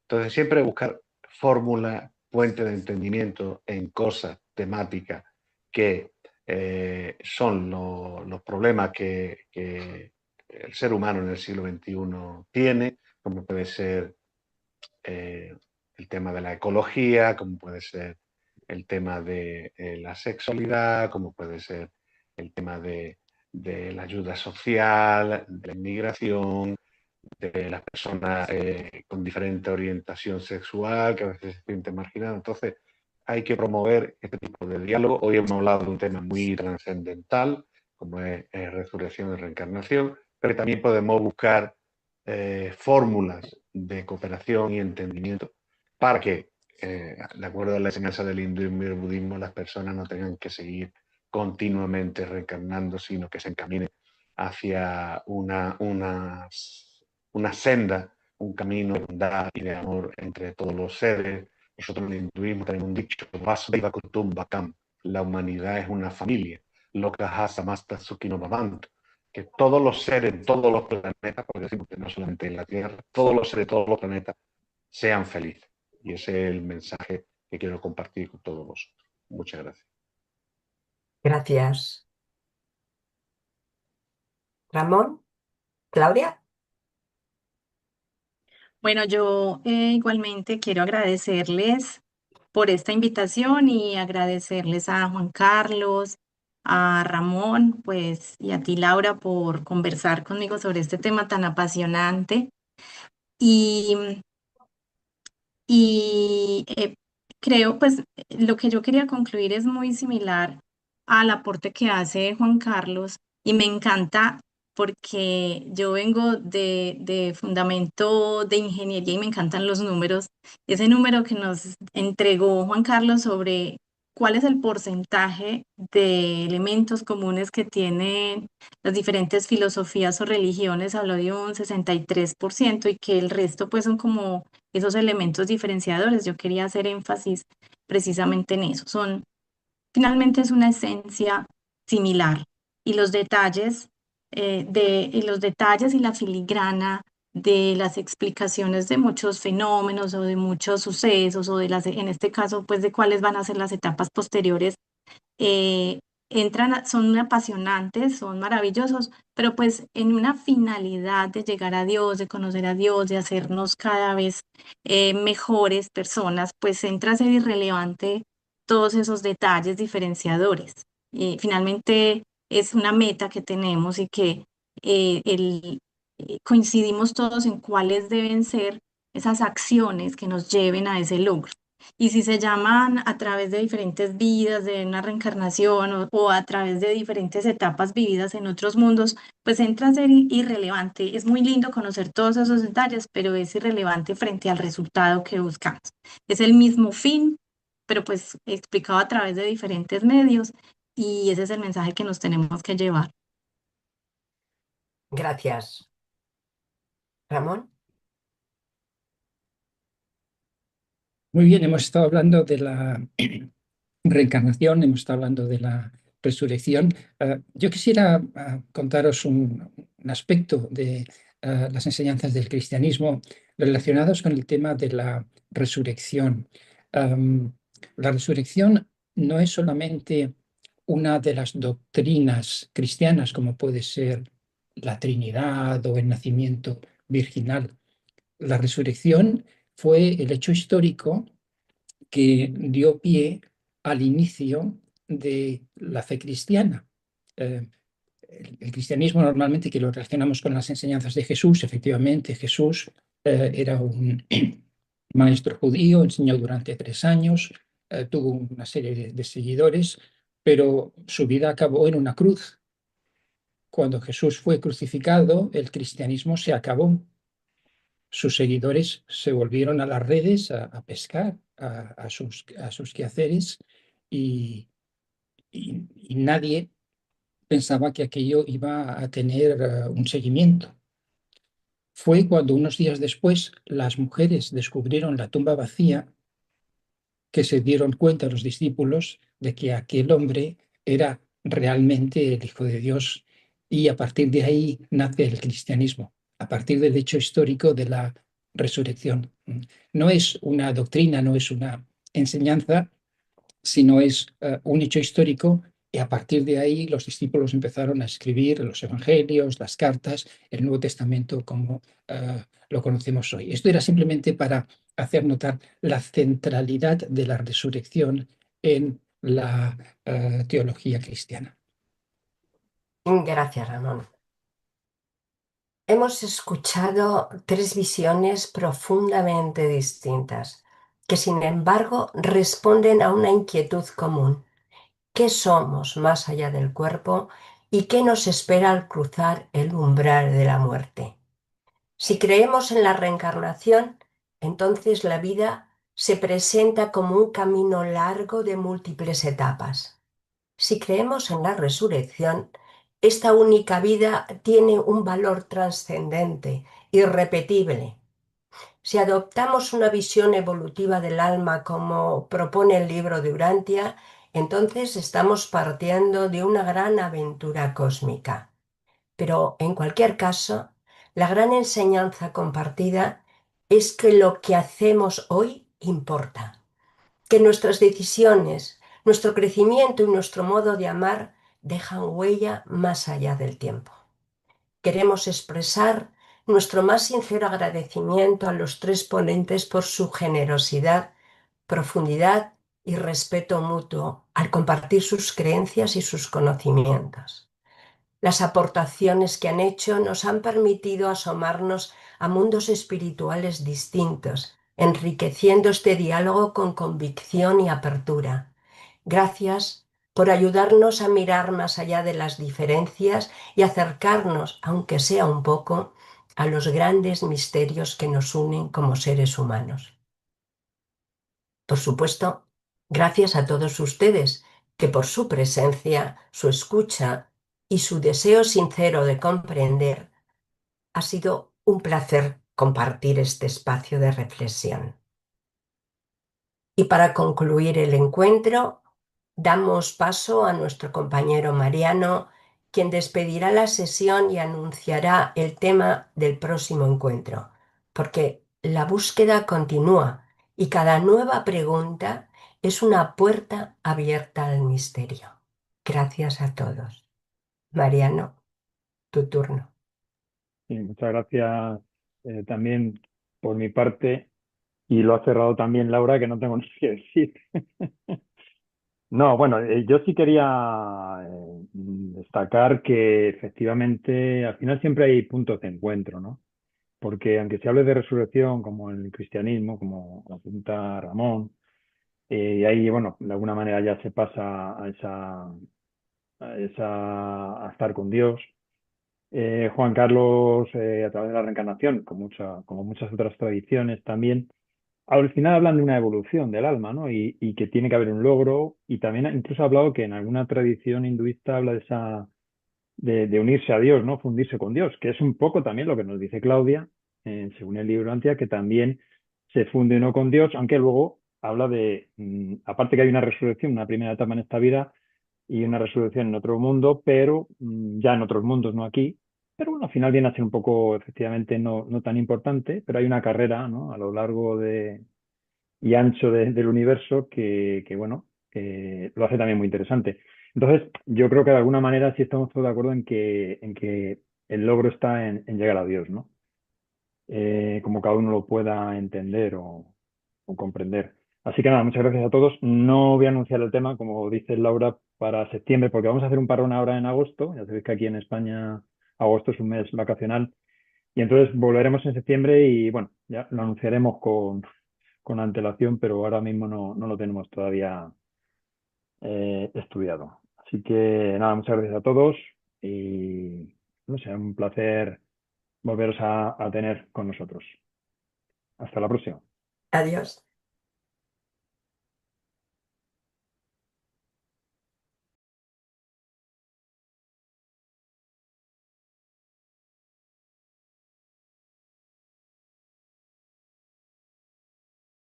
Entonces, siempre buscar fórmulas, puentes de entendimiento en cosas temáticas que son los problemas que el ser humano en el siglo XXI tiene, como puede ser el tema de la ecología, como puede ser el tema de la sexualidad, como puede ser el tema de la ayuda social, de la inmigración, de las personas con diferente orientación sexual, que a veces se sienten marginadas. Entonces, hay que promover este tipo de diálogo. Hoy hemos hablado de un tema muy trascendental, como es resurrección y reencarnación, pero también podemos buscar fórmulas de cooperación y entendimiento para que, de acuerdo a la enseñanza del hinduismo y el budismo, las personas no tengan que seguir continuamente reencarnando, sino que se encaminen hacia una senda, un camino de bondad y de amor entre todos los seres. Nosotros en el hinduismo tenemos un dicho, Vasudhaiva Kutumbakam, la humanidad es una familia, Lokaha Samasta Sukhino Bhavantu, que todos los seres, todos los planetas, porque decimos que no solamente en la Tierra, todos los seres, todos los planetas sean felices. Y ese es el mensaje que quiero compartir con todos vosotros. Muchas gracias. Gracias. Ramón, Claudia. Bueno, yo igualmente quiero agradecerles por esta invitación y agradecerles a Juan Carlos, a Ramón, pues, y a ti, Laura, por conversar conmigo sobre este tema tan apasionante. Y Y creo, pues, lo que yo quería concluir es muy similar al aporte que hace Juan Carlos y me encanta porque yo vengo de fundamento de ingeniería y me encantan los números. Ese número que nos entregó Juan Carlos sobre cuál es el porcentaje de elementos comunes que tienen las diferentes filosofías o religiones, habló de un 63% y que el resto pues son como esos elementos diferenciadores. Yo quería hacer énfasis precisamente en eso. Finalmente es una esencia similar y los detalles y los detalles y la filigrana de las explicaciones de muchos fenómenos o de muchos sucesos o en este caso, pues de cuáles van a ser las etapas posteriores eh, son apasionantes, son maravillosos, pero pues en una finalidad de llegar a Dios, de conocer a Dios, de hacernos cada vez mejores personas, pues entra a ser irrelevante todos esos detalles diferenciadores. Y finalmente es una meta que tenemos y que coincidimos todos en cuáles deben ser esas acciones que nos lleven a ese logro. Y si se llaman a través de diferentes vidas, de una reencarnación o a través de diferentes etapas vividas en otros mundos, pues entra a ser irrelevante. Es muy lindo conocer todos esos detalles, pero es irrelevante frente al resultado que buscamos. Es el mismo fin, pero pues explicado a través de diferentes medios y ese es el mensaje que nos tenemos que llevar. Gracias. Ramón. Muy bien, hemos estado hablando de la reencarnación, hemos estado hablando de la resurrección. Yo quisiera contaros un aspecto de las enseñanzas del cristianismo relacionados con el tema de la resurrección. La resurrección no es solamente una de las doctrinas cristianas, como puede ser la Trinidad o el nacimiento virginal. La resurrección fue el hecho histórico que dio pie al inicio de la fe cristiana. El cristianismo normalmente, que lo relacionamos con las enseñanzas de Jesús, efectivamente Jesús era un maestro judío, enseñó durante 3 años, tuvo una serie de seguidores, pero su vida acabó en una cruz. Cuando Jesús fue crucificado, el cristianismo se acabó. Sus seguidores se volvieron a las redes a pescar, a sus quehaceres y nadie pensaba que aquello iba a tener un seguimiento. Fue cuando unos días después las mujeres descubrieron la tumba vacía que se dieron cuenta los discípulos de que aquel hombre era realmente el Hijo de Dios, y a partir de ahí nace el cristianismo, a partir del hecho histórico de la resurrección. No es una doctrina, no es una enseñanza, sino es un hecho histórico, y a partir de ahí los discípulos empezaron a escribir los evangelios, las cartas, el Nuevo Testamento como lo conocemos hoy. Esto era simplemente para hacer notar la centralidad de la resurrección en la teología cristiana. Gracias, Ramón. Hemos escuchado tres visiones profundamente distintas, que sin embargo responden a una inquietud común. ¿Qué somos más allá del cuerpo y qué nos espera al cruzar el umbral de la muerte? Si creemos en la reencarnación, entonces la vida se presenta como un camino largo de múltiples etapas. Si creemos en la resurrección, esta única vida tiene un valor trascendente, irrepetible. Si adoptamos una visión evolutiva del alma como propone el libro de Urantia, entonces estamos partiendo de una gran aventura cósmica. Pero en cualquier caso, la gran enseñanza compartida es que lo que hacemos hoy importa, que nuestras decisiones, nuestro crecimiento y nuestro modo de amar dejan huella más allá del tiempo. Queremos expresar nuestro más sincero agradecimiento a los tres ponentes por su generosidad, profundidad y respeto mutuo al compartir sus creencias y sus conocimientos. Las aportaciones que han hecho nos han permitido asomarnos a mundos espirituales distintos, enriqueciendo este diálogo con convicción y apertura. Gracias por ayudarnos a mirar más allá de las diferencias y acercarnos, aunque sea un poco, a los grandes misterios que nos unen como seres humanos. Por supuesto, gracias a todos ustedes que por su presencia, su escucha y su deseo sincero de comprender, ha sido un placer compartir este espacio de reflexión. Y para concluir el encuentro, damos paso a nuestro compañero Mariano, quien despedirá la sesión y anunciará el tema del próximo encuentro, porque la búsqueda continúa y cada nueva pregunta es una puerta abierta al misterio. Gracias a todos. Mariano, tu turno. Sí, muchas gracias también por mi parte, y lo ha cerrado también Laura, que no tengo nada que decir. No, bueno, yo sí quería destacar que efectivamente al final siempre hay puntos de encuentro, ¿no? Porque aunque se hable de resurrección como en el cristianismo, como apunta Ramón, y ahí, bueno, de alguna manera ya se pasa a estar con Dios. Juan Carlos, a través de la reencarnación, como muchas otras tradiciones también, al final hablan de una evolución del alma, ¿no? Y que tiene que haber un logro, y también incluso ha hablado que en alguna tradición hinduista habla de unirse a Dios, ¿no? Fundirse con Dios, que es un poco también lo que nos dice Claudia, según el libro Antia, que también se funde uno con Dios, aunque luego habla aparte que hay una resurrección, una primera etapa en esta vida y una resurrección en otro mundo, pero ya en otros mundos, no aquí. Pero bueno, al final viene a ser un poco, efectivamente, no tan importante, pero hay una carrera, ¿no? A lo largo y ancho del universo bueno, que lo hace también muy interesante. Entonces, yo creo que de alguna manera sí estamos todos de acuerdo en que el logro está en llegar a Dios, ¿no? Como cada uno lo pueda entender o comprender. Así que nada, muchas gracias a todos. No voy a anunciar el tema, como dice Laura, para septiembre, porque vamos a hacer un parón ahora en agosto. Ya sabéis que aquí en España agosto es un mes vacacional. Y entonces volveremos en septiembre y bueno, ya lo anunciaremos con antelación, pero ahora mismo no lo tenemos todavía estudiado. Así que nada, muchas gracias a todos y no sé, un placer volveros a tener con nosotros. Hasta la próxima. Adiós.